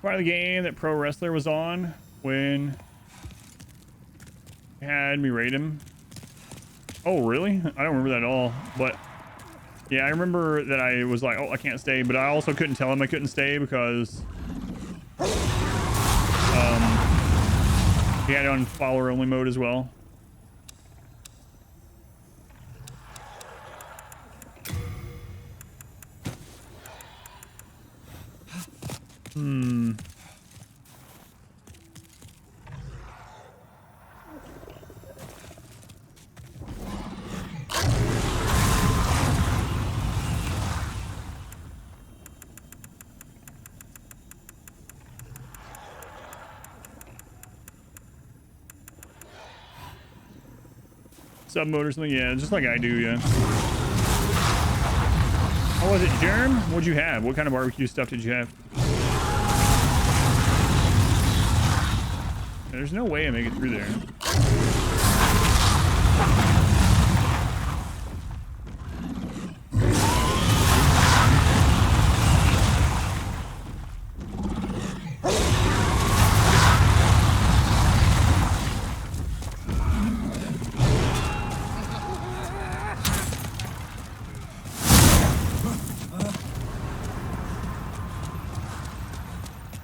Part of the game that Pro Wrestler was on when he had me raid him. Oh, really? I don't remember that at all, but yeah, I remember that I was like, oh, I can't stay, but I also couldn't tell him I couldn't stay because he had it on follower only mode as well. Sub mode or something, yeah, just like I do, yeah. How was it, Germ? What'd you have? What kind of barbecue stuff did you have? There's no way I make it through there.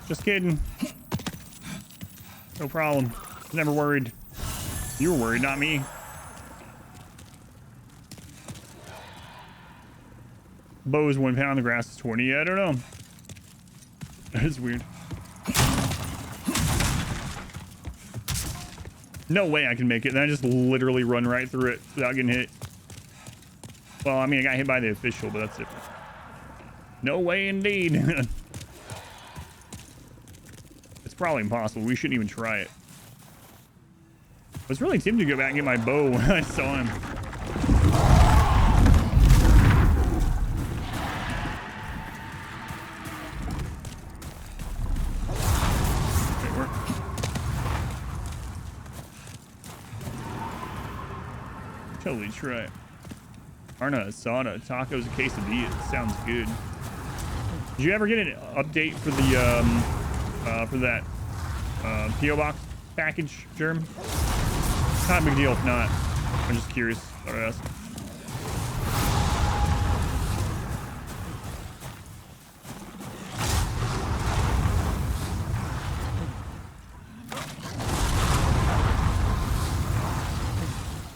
Just kidding. No problem. Never worried. You were worried, not me. Bow is 1 pound, the grass is 20. Yeah, I don't know. That is weird. No way I can make it. Then I just literally run right through it without getting hit. Well, I mean, I got hit by the official, but that's different. No way indeed. It's probably impossible. We shouldn't even try it. I was really tempted to go back and get my bow when I saw him. Totally try it. Carne asada, tacos, and quesadillas. Sounds good. Did you ever get an update for the for that PO box package, Germ? Not a big deal if not. I'm just curious. Thought I'd ask.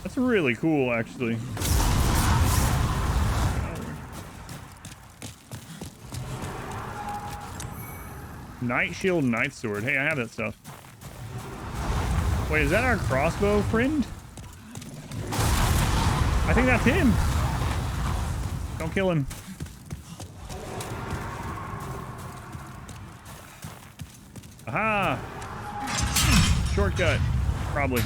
That's really cool, actually. Night shield, night sword. Hey, I have that stuff. Wait, is that our crossbow friend? I think that's him. Don't kill him. Aha! Shortcut. Probably.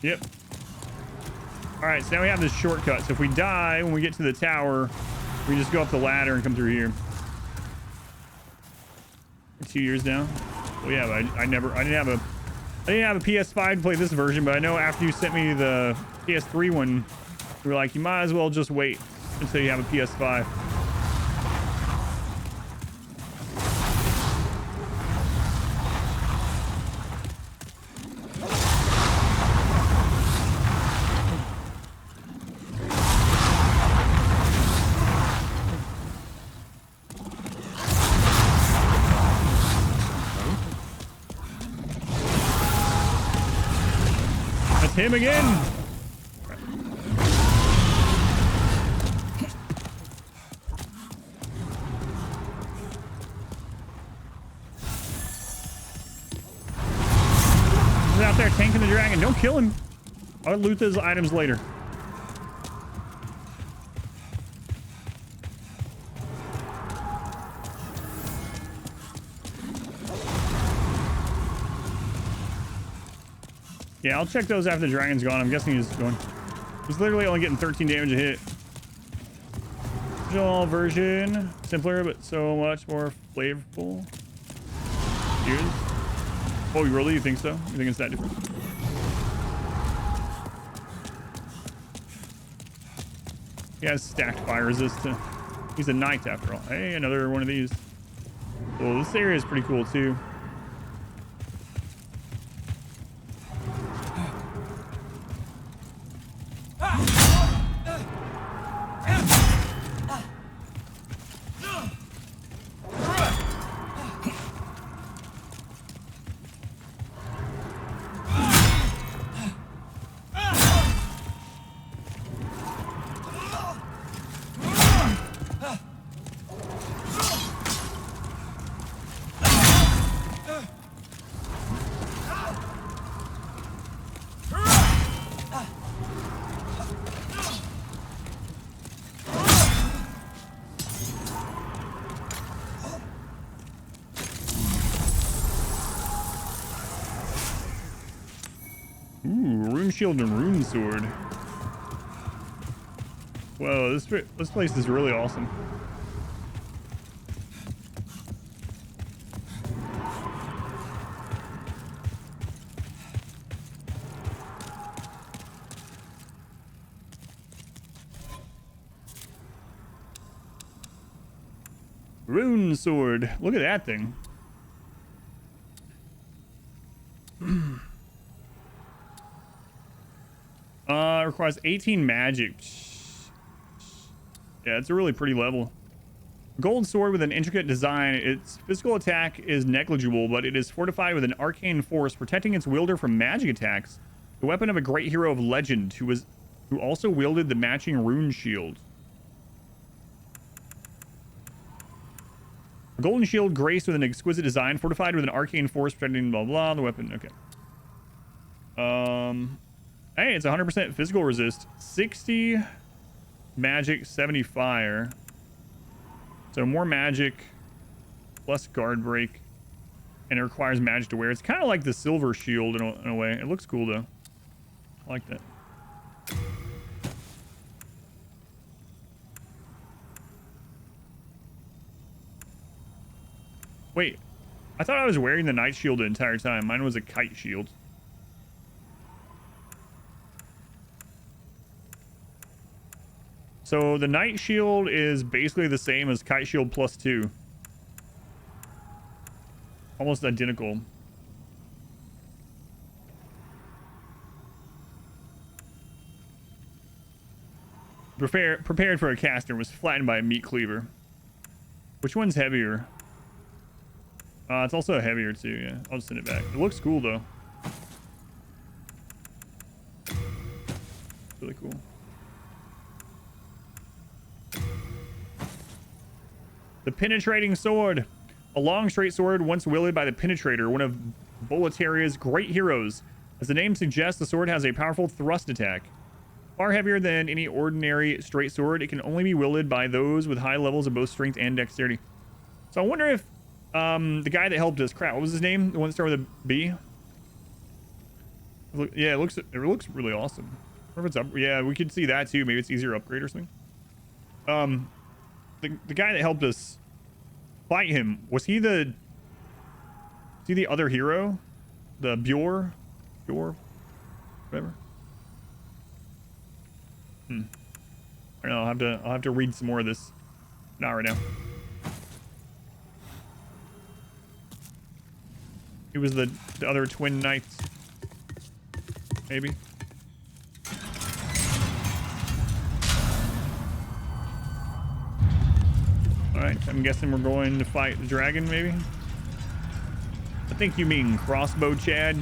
Yep. Alright, so now we have this shortcut. So if we die when we get to the tower, we just go up the ladder and come through here. 2 years now. Well, yeah, but I didn't have a PS5 to play this version, but I know after you sent me the PS3 one, you were like, you might as well just wait until you have a PS5. That's him again. He's out there tanking the dragon. Don't kill him. I'll loot those items later. Yeah, I'll check those after the dragon's gone. I'm guessing he's going. He's literally only getting 13 damage a hit. Original version, simpler but so much more flavorful. Cheers. Oh, really? You think so? You think it's that different? He has stacked fire resist. He's a knight after all. Hey, another one of these. Well, this area is pretty cool too. Shield and rune sword. Whoa, this place is really awesome. Rune sword. Look at that thing. Requires 18 magic. Yeah, it's a really pretty level. Gold sword with an intricate design. Its physical attack is negligible, but it is fortified with an arcane force, protecting its wielder from magic attacks. The weapon of a great hero of legend who also wielded the matching rune shield. A golden shield graced with an exquisite design, fortified with an arcane force, protecting blah blah. The weapon. Okay. Hey, it's 100% physical resist, 60 magic, 70 fire. So more magic, plus guard break, and it requires magic to wear. It's kind of like the silver shield in a way. It looks cool though. I like that. Wait, I thought I was wearing the knight shield the entire time. Mine was a kite shield. So the knight shield is basically the same as kite shield +2. Almost identical. Prepared for a caster, was flattened by a meat cleaver. Which one's heavier? It's also heavier too, yeah. I'll just send it back. It looks cool though. The penetrating sword. A long straight sword once wielded by the penetrator, one of Boletaria's great heroes. As the name suggests, the sword has a powerful thrust attack. Far heavier than any ordinary straight sword, it can only be wielded by those with high levels of both strength and dexterity. So I wonder if the guy that helped us, crap, what was his name? The one that started with a B? Yeah, it looks really awesome. Or if it's up, yeah, we could see that too. Maybe it's easier upgrade or something. The guy that helped us fight him, was he the other hero? The Bjor, whatever. I don't know. I'll have to read some more of this. Not right now. He was the other twin knights. Maybe. Alright, I'm guessing we're going to fight the dragon, maybe? I think you mean crossbow, Chad.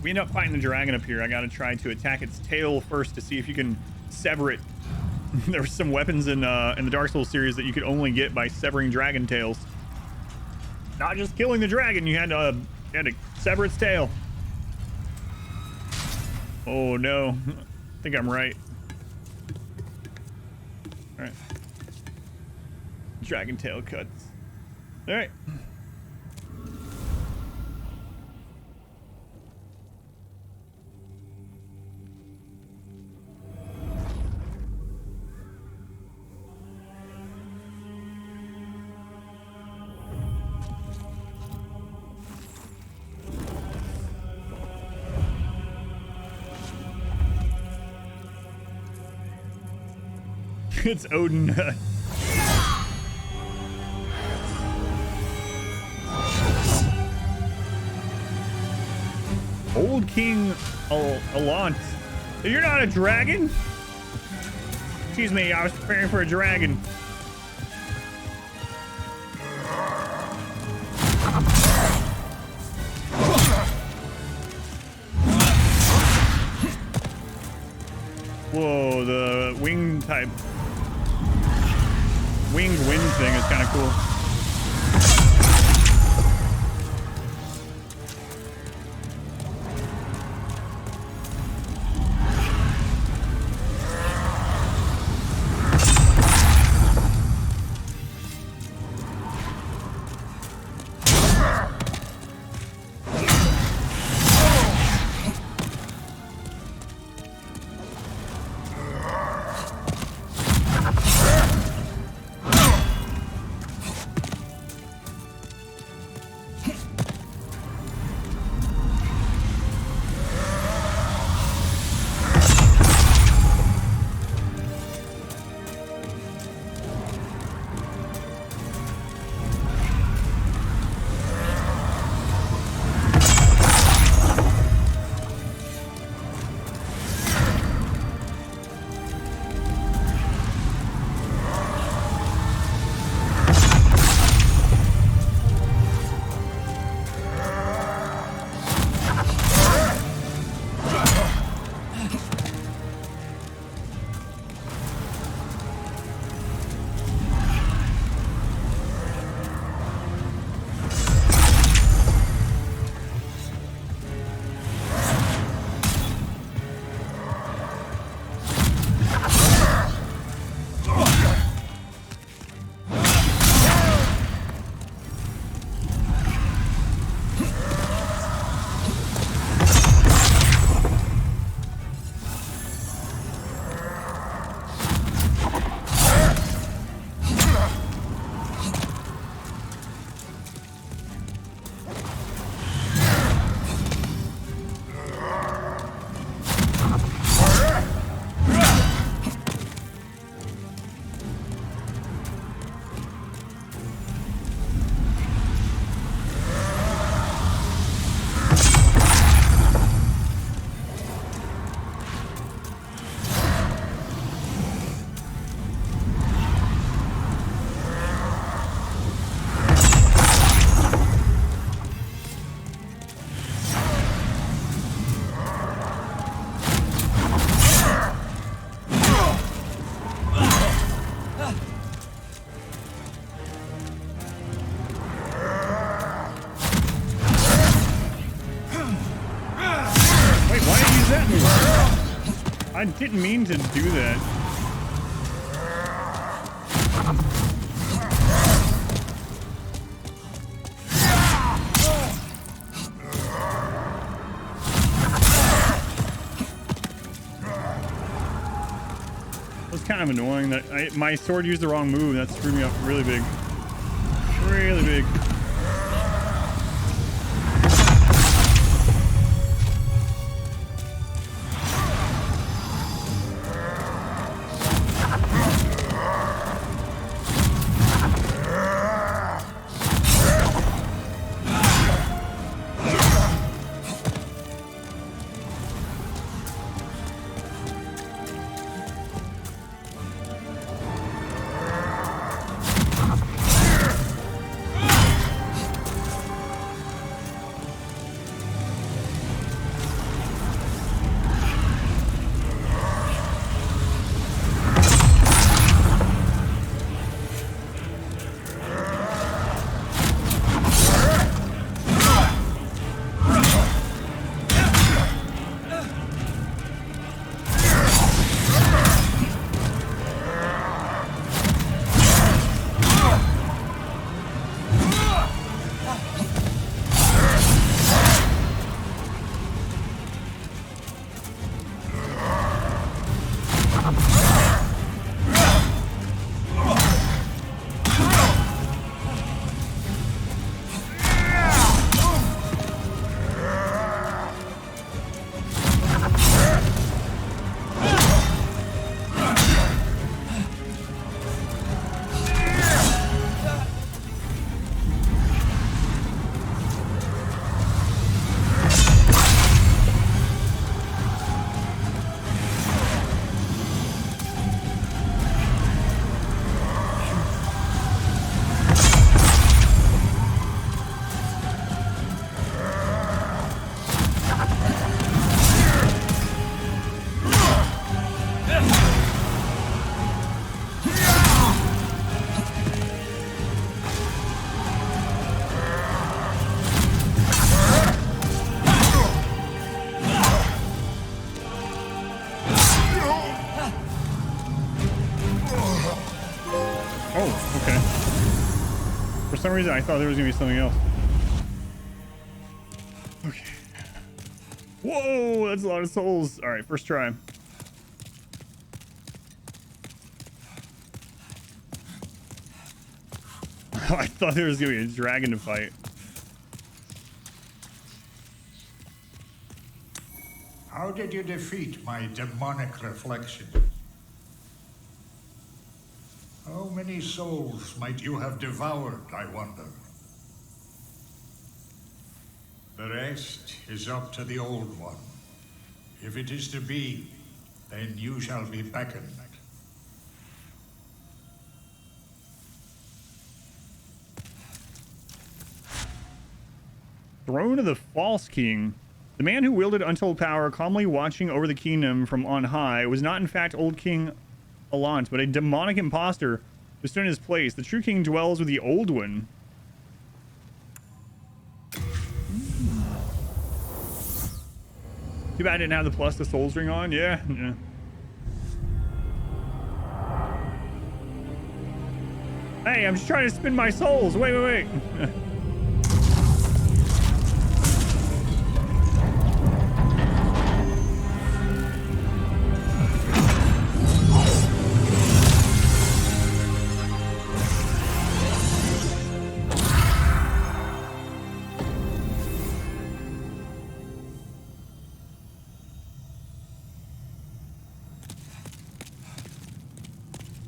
We end up fighting the dragon up here. I gotta try to attack its tail first to see if you can sever it. There were some weapons in the Dark Souls series that you could only get by severing dragon tails. Not just killing the dragon, you had to sever its tail. Oh no, I think I'm right. All right, dragon tail cuts. All right. It's Odin. Old King Alant. You're not a dragon? Excuse me, I was preparing for a dragon. Whoa, the wing type. Winged wind thing is kind of cool. I didn't mean to do that. It was kind of annoying that my sword used the wrong move. That screwed me up really big. Really big. For some reason, I thought there was gonna be something else. Okay. Whoa, that's a lot of souls. All right, first try. I thought there was gonna be a dragon to fight. How did you defeat my demonic reflection? How many souls might you have devoured, I wonder? The rest is up to the Old One. If it is to be, then you shall be beckoned. Throne of the False King. The man who wielded untold power, calmly watching over the kingdom from on high, was not in fact old King Alant, but a demonic imposter who stood in his place. The true king dwells with the Old One. Too bad I didn't have the plus the souls ring on. Yeah. Hey, I'm just trying to spin my souls. Wait.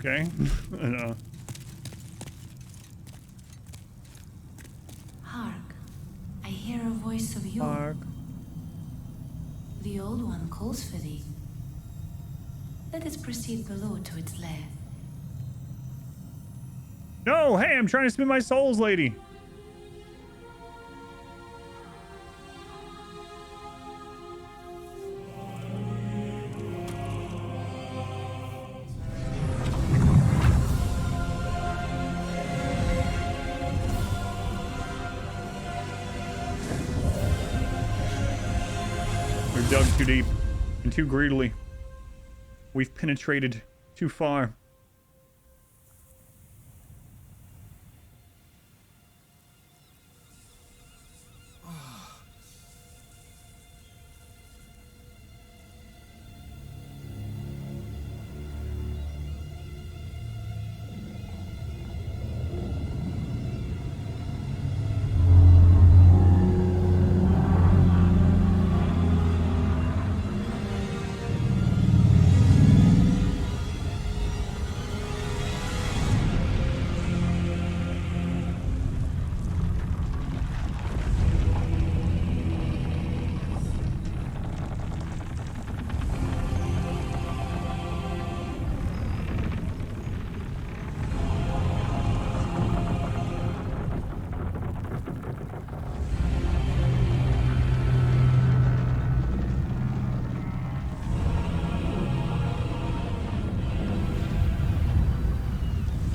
Okay. Hark, I hear a voice of you. Hark. The Old One calls for thee. Let us proceed below to its lair. No, hey, I'm trying to spin my souls, lady. Dug too deep and too greedily. We've penetrated too far.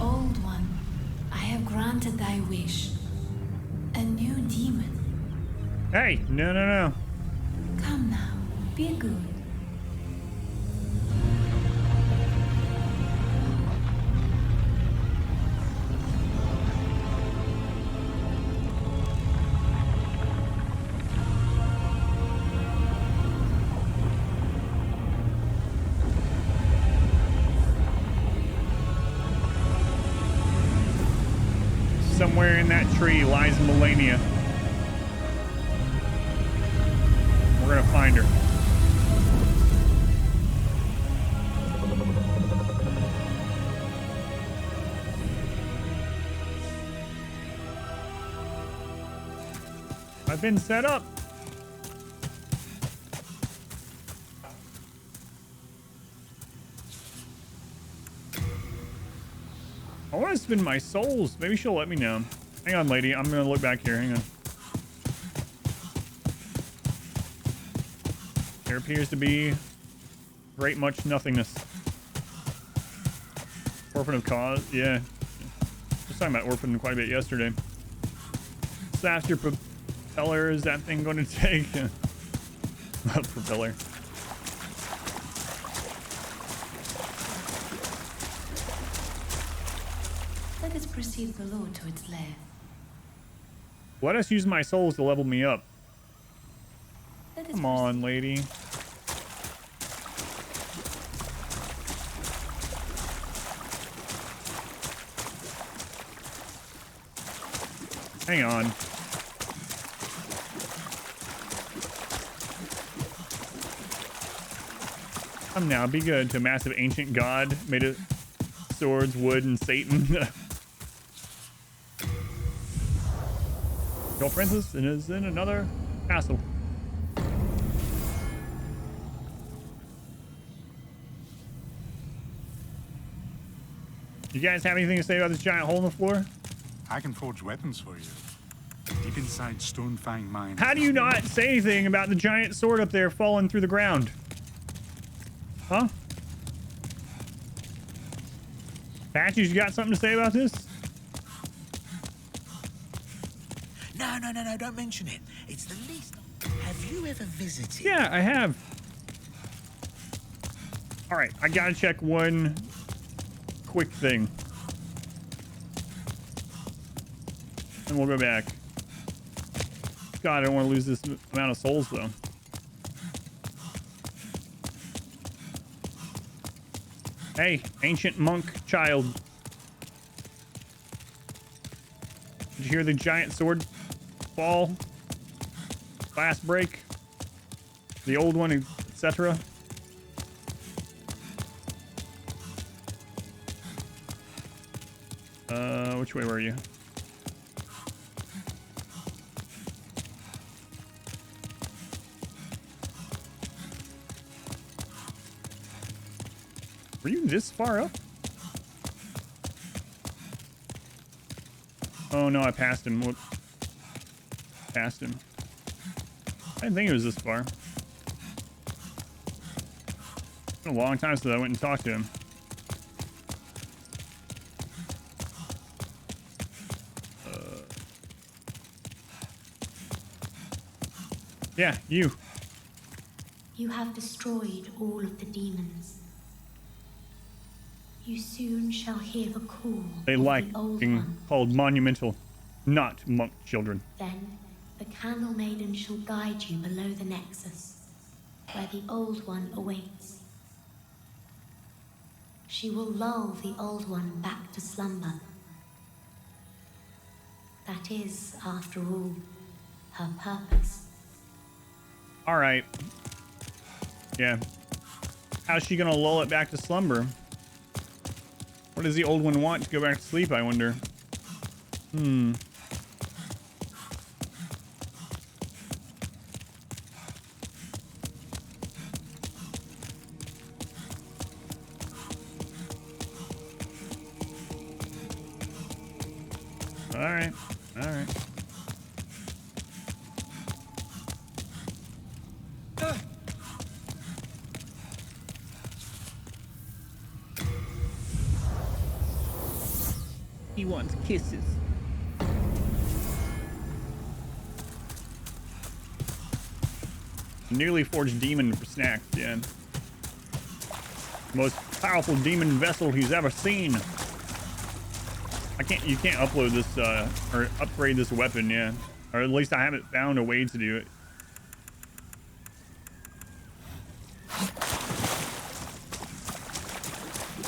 Old one, I have granted thy wish. A new demon. Hey, no. Come now, be good. Somewhere in that tree lies Melania. We're gonna find her. I've been set up. I want to spin my souls. Maybe she'll let me know. Hang on, lady. I'm going to look back here. Hang on. There appears to be great much nothingness. Orphan of Cause. Yeah. Just talking about Orphan quite a bit yesterday. Faster propeller. Is that thing going to take? Propeller. Let us proceed below to its lair. Let us use my souls to level me up. Let us Come on, lady. Hang on. Come now, be good to a massive ancient god made of swords, wood, and Satan. Your princess is in another castle. You guys have anything to say about this giant hole in the floor? I can forge weapons for you. Deep inside Stonefang Mine. How do you not say anything about the giant sword up there falling through the ground? Huh? Patches, you got something to say about this? No, don't mention it. It's the least. Have you ever visited? Yeah, I have. All right, I gotta check one quick thing. And we'll go back. God, I don't want to lose this amount of souls, though. Hey, ancient monk child. Did you hear the giant sword fall? Glass break? The old one, etc.? Which way were you? Were you this far up? Oh no, I passed him. Whoop. Passed him. I didn't think it was this far. It's been a long time since I went and talked to him. Yeah, you. You have destroyed all of the demons. You soon shall hear the call They of like the old being one. called monumental, not monk children. Then the Candle Maiden shall guide you below the Nexus, where the Old One awaits. She will lull the Old One back to slumber. That is, after all, her purpose. All right. Yeah. How's she gonna lull it back to slumber? What does the Old One want to go back to sleep, I wonder? All right. All right. He wants kisses. Newly forged demon for snacks, yeah. Most powerful demon vessel he's ever seen. You can't upload this, or upgrade this weapon, yeah. Or at least I haven't found a way to do it.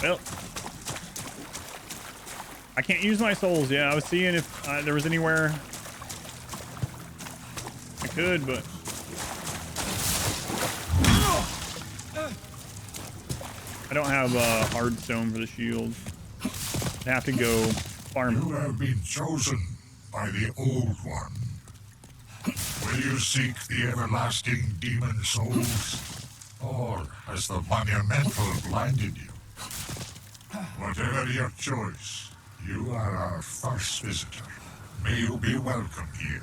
Well, I can't use my souls. Yeah, I was seeing if there was anywhere I could, but I don't have hard stone for the shield. I have to go farm. You have been chosen by the Old One. Will you seek the everlasting demon souls? Or has the monumental blinded you? Whatever your choice, you are our first visitor. May you be welcome here.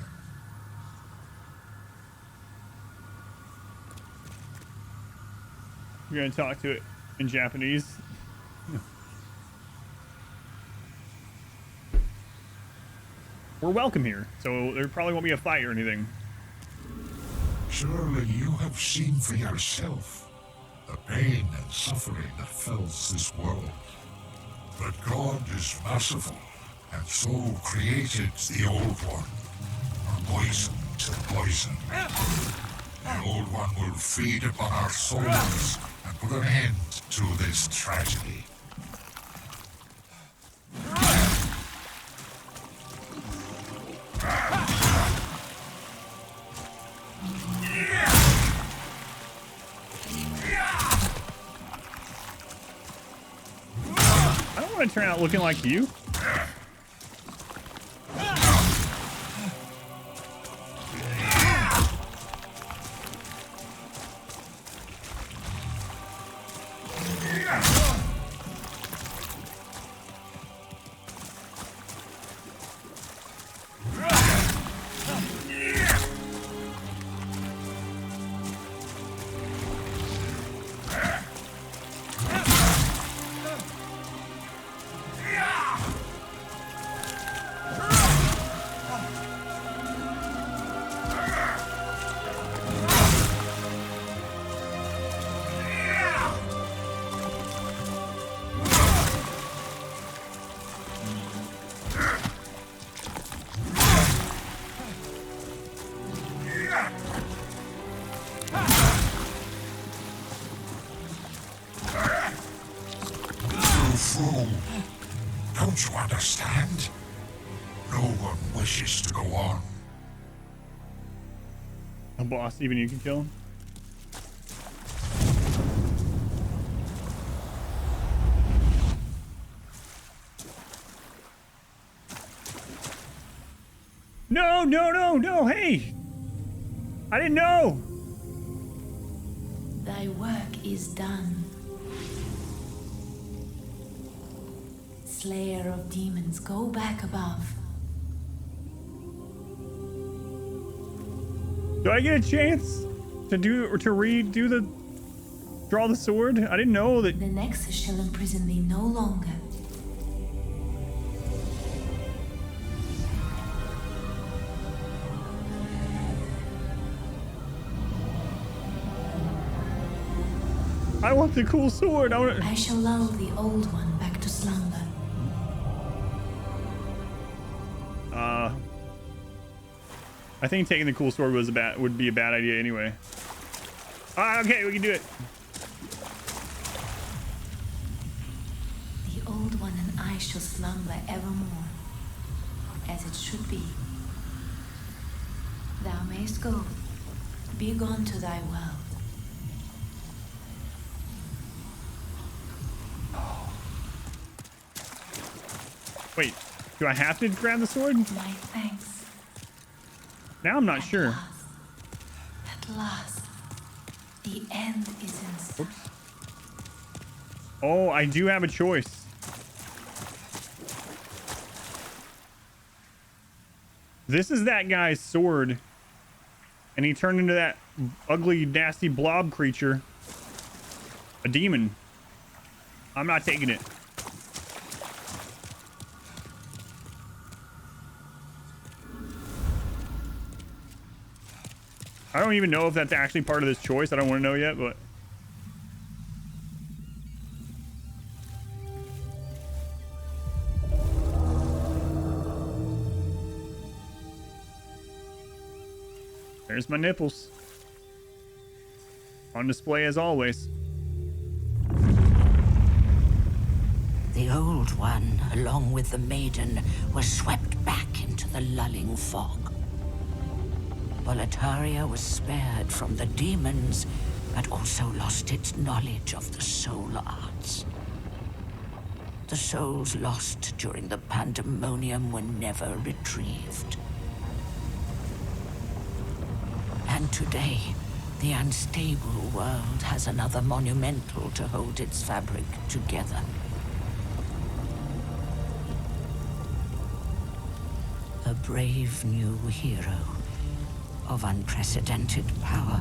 You're gonna talk to it in Japanese. We're welcome here, so there probably won't be a fight or anything. Surely you have seen for yourself the pain and suffering that fills this world. But God is merciful, and so created the Old One, poison to poison. The Old One will feed upon our souls and put an end to this tragedy. I don't want to turn out looking like you. Don't you understand? No one wishes to go on. A boss, even you can kill him. No, no, no, no, hey! I didn't know! Thy work is done. Slayer of demons, go back above. Do I get a chance to redo the draw the sword? I didn't know that. The Nexus shall imprison thee no longer. I want the cool sword. I shall lull the Old One back I think taking the cool sword would be a bad idea anyway. Okay, we can do it. The Old One and I shall slumber evermore, as it should be. Thou mayst go. Be gone to thy world. Wait, do I have to grab the sword? My thanks. Now I'm not sure. At last, the end is in sight. Oops. Oh, I do have a choice. This is that guy's sword. And he turned into that ugly, nasty blob creature. A demon. I'm not taking it. I don't even know if that's actually part of this choice. I don't want to know yet, but... There's my nipples. On display as always. The Old One, along with the maiden, were swept back into the lulling fog. Boletaria was spared from the demons, but also lost its knowledge of the soul arts. The souls lost during the pandemonium were never retrieved. And today, the unstable world has another monumental to hold its fabric together. A brave new hero of unprecedented power.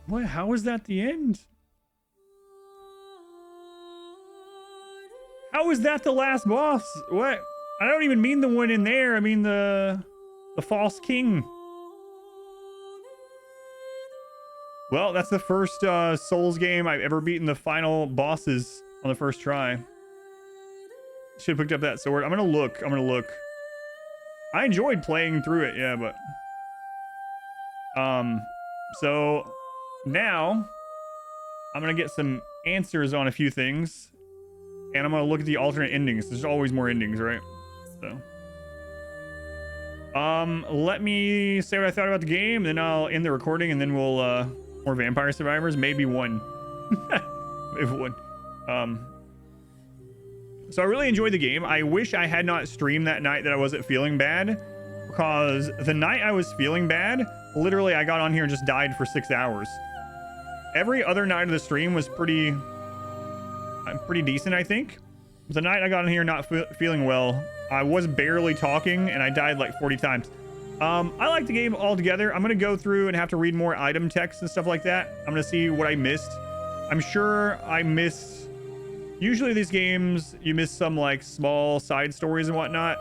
What? How is that the end? How is that the last boss? What? I don't even mean the one in there. I mean the false king. Well, that's the first Souls game I've ever beaten the final bosses on the first try. Should have picked up that sword. I'm gonna look. I enjoyed playing through it, yeah, but so now I'm gonna get some answers on a few things, and I'm gonna look at the alternate endings. There's always more endings, right? So let me say what I thought about the game, then I'll end the recording, and then we'll more Vampire Survivors, maybe one. Maybe one. So I really enjoyed the game. I wish I had not streamed that night that I wasn't feeling bad, because the night I was feeling bad, literally I got on here and just died for 6 hours. Every other night of the stream was pretty decent, I think. The night I got on here not feeling well, I was barely talking and I died like 40 times. I like the game altogether. I'm gonna go through and have to read more item text and stuff like that. I'm gonna see what I missed. I'm sure I missed... Usually these games, you miss some like small side stories and whatnot,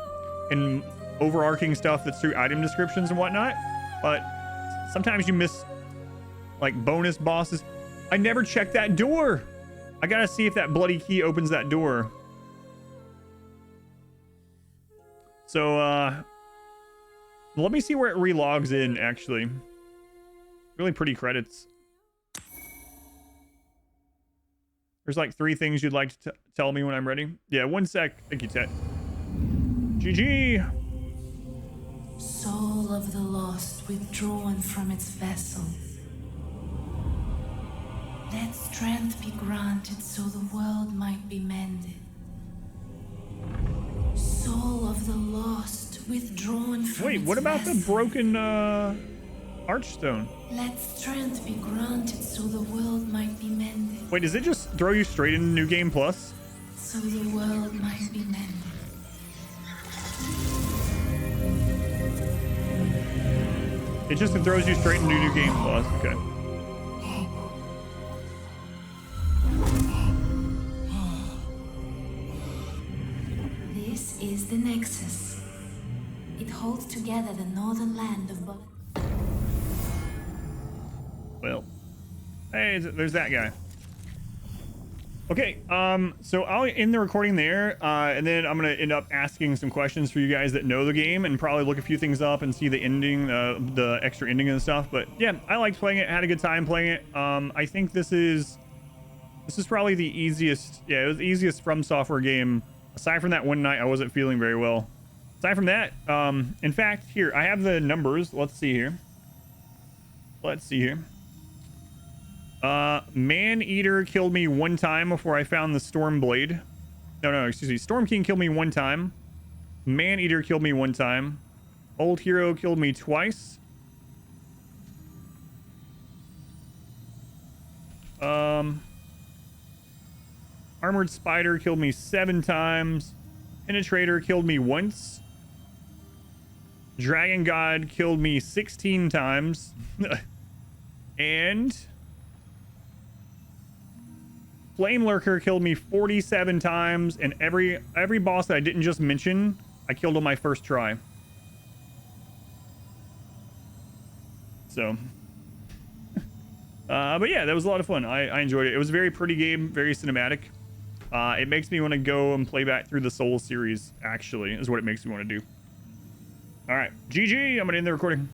and overarching stuff that's through item descriptions and whatnot. But sometimes you miss like bonus bosses. I never checked that door. I gotta see if that bloody key opens that door. So, let me see where it relogs in, actually. Really pretty credits. There's like 3 things you'd like to tell me when I'm ready. Yeah, 1 sec. Thank you, Tet. GG! Soul of the lost withdrawn from its vessel. Let strength be granted so the world might be mended. Soul of the lost withdrawn from Wait, its what about the vessel. broken archstone? Let strength be granted so the world might be mended. Wait, does it just throw you straight into New Game Plus? So the world might be mended. It just throws you straight into New Game Plus. Okay. This is the Nexus. It hold together the northern land of Bullet. Well, hey, there's that guy. Okay, so I'll end the recording there, and then I'm gonna end up asking some questions for you guys that know the game, and probably look a few things up and see the ending, the extra ending and stuff. But yeah, I liked playing it, had a good time playing it. I think this is probably the easiest. Yeah, it was the easiest From Software game. Aside from that one night, I wasn't feeling very well. Aside from that, in fact, here I have the numbers. Let's see here. Man-Eater killed me 1 time before I found the Storm Blade. No, excuse me. Storm King killed me 1 time. Man-Eater killed me 1 time. Old Hero killed me twice. Armored Spider killed me 7 times. Penetrator killed me once. Dragon God killed me 16 times. And Flame Lurker killed me 47 times, and every boss that I didn't just mention, I killed on my first try. So, but yeah, that was a lot of fun. I enjoyed it. It was a very pretty game, very cinematic. It makes me want to go and play back through the Souls series, actually, is what it makes me want to do. All right, GG, I'm going to end the recording.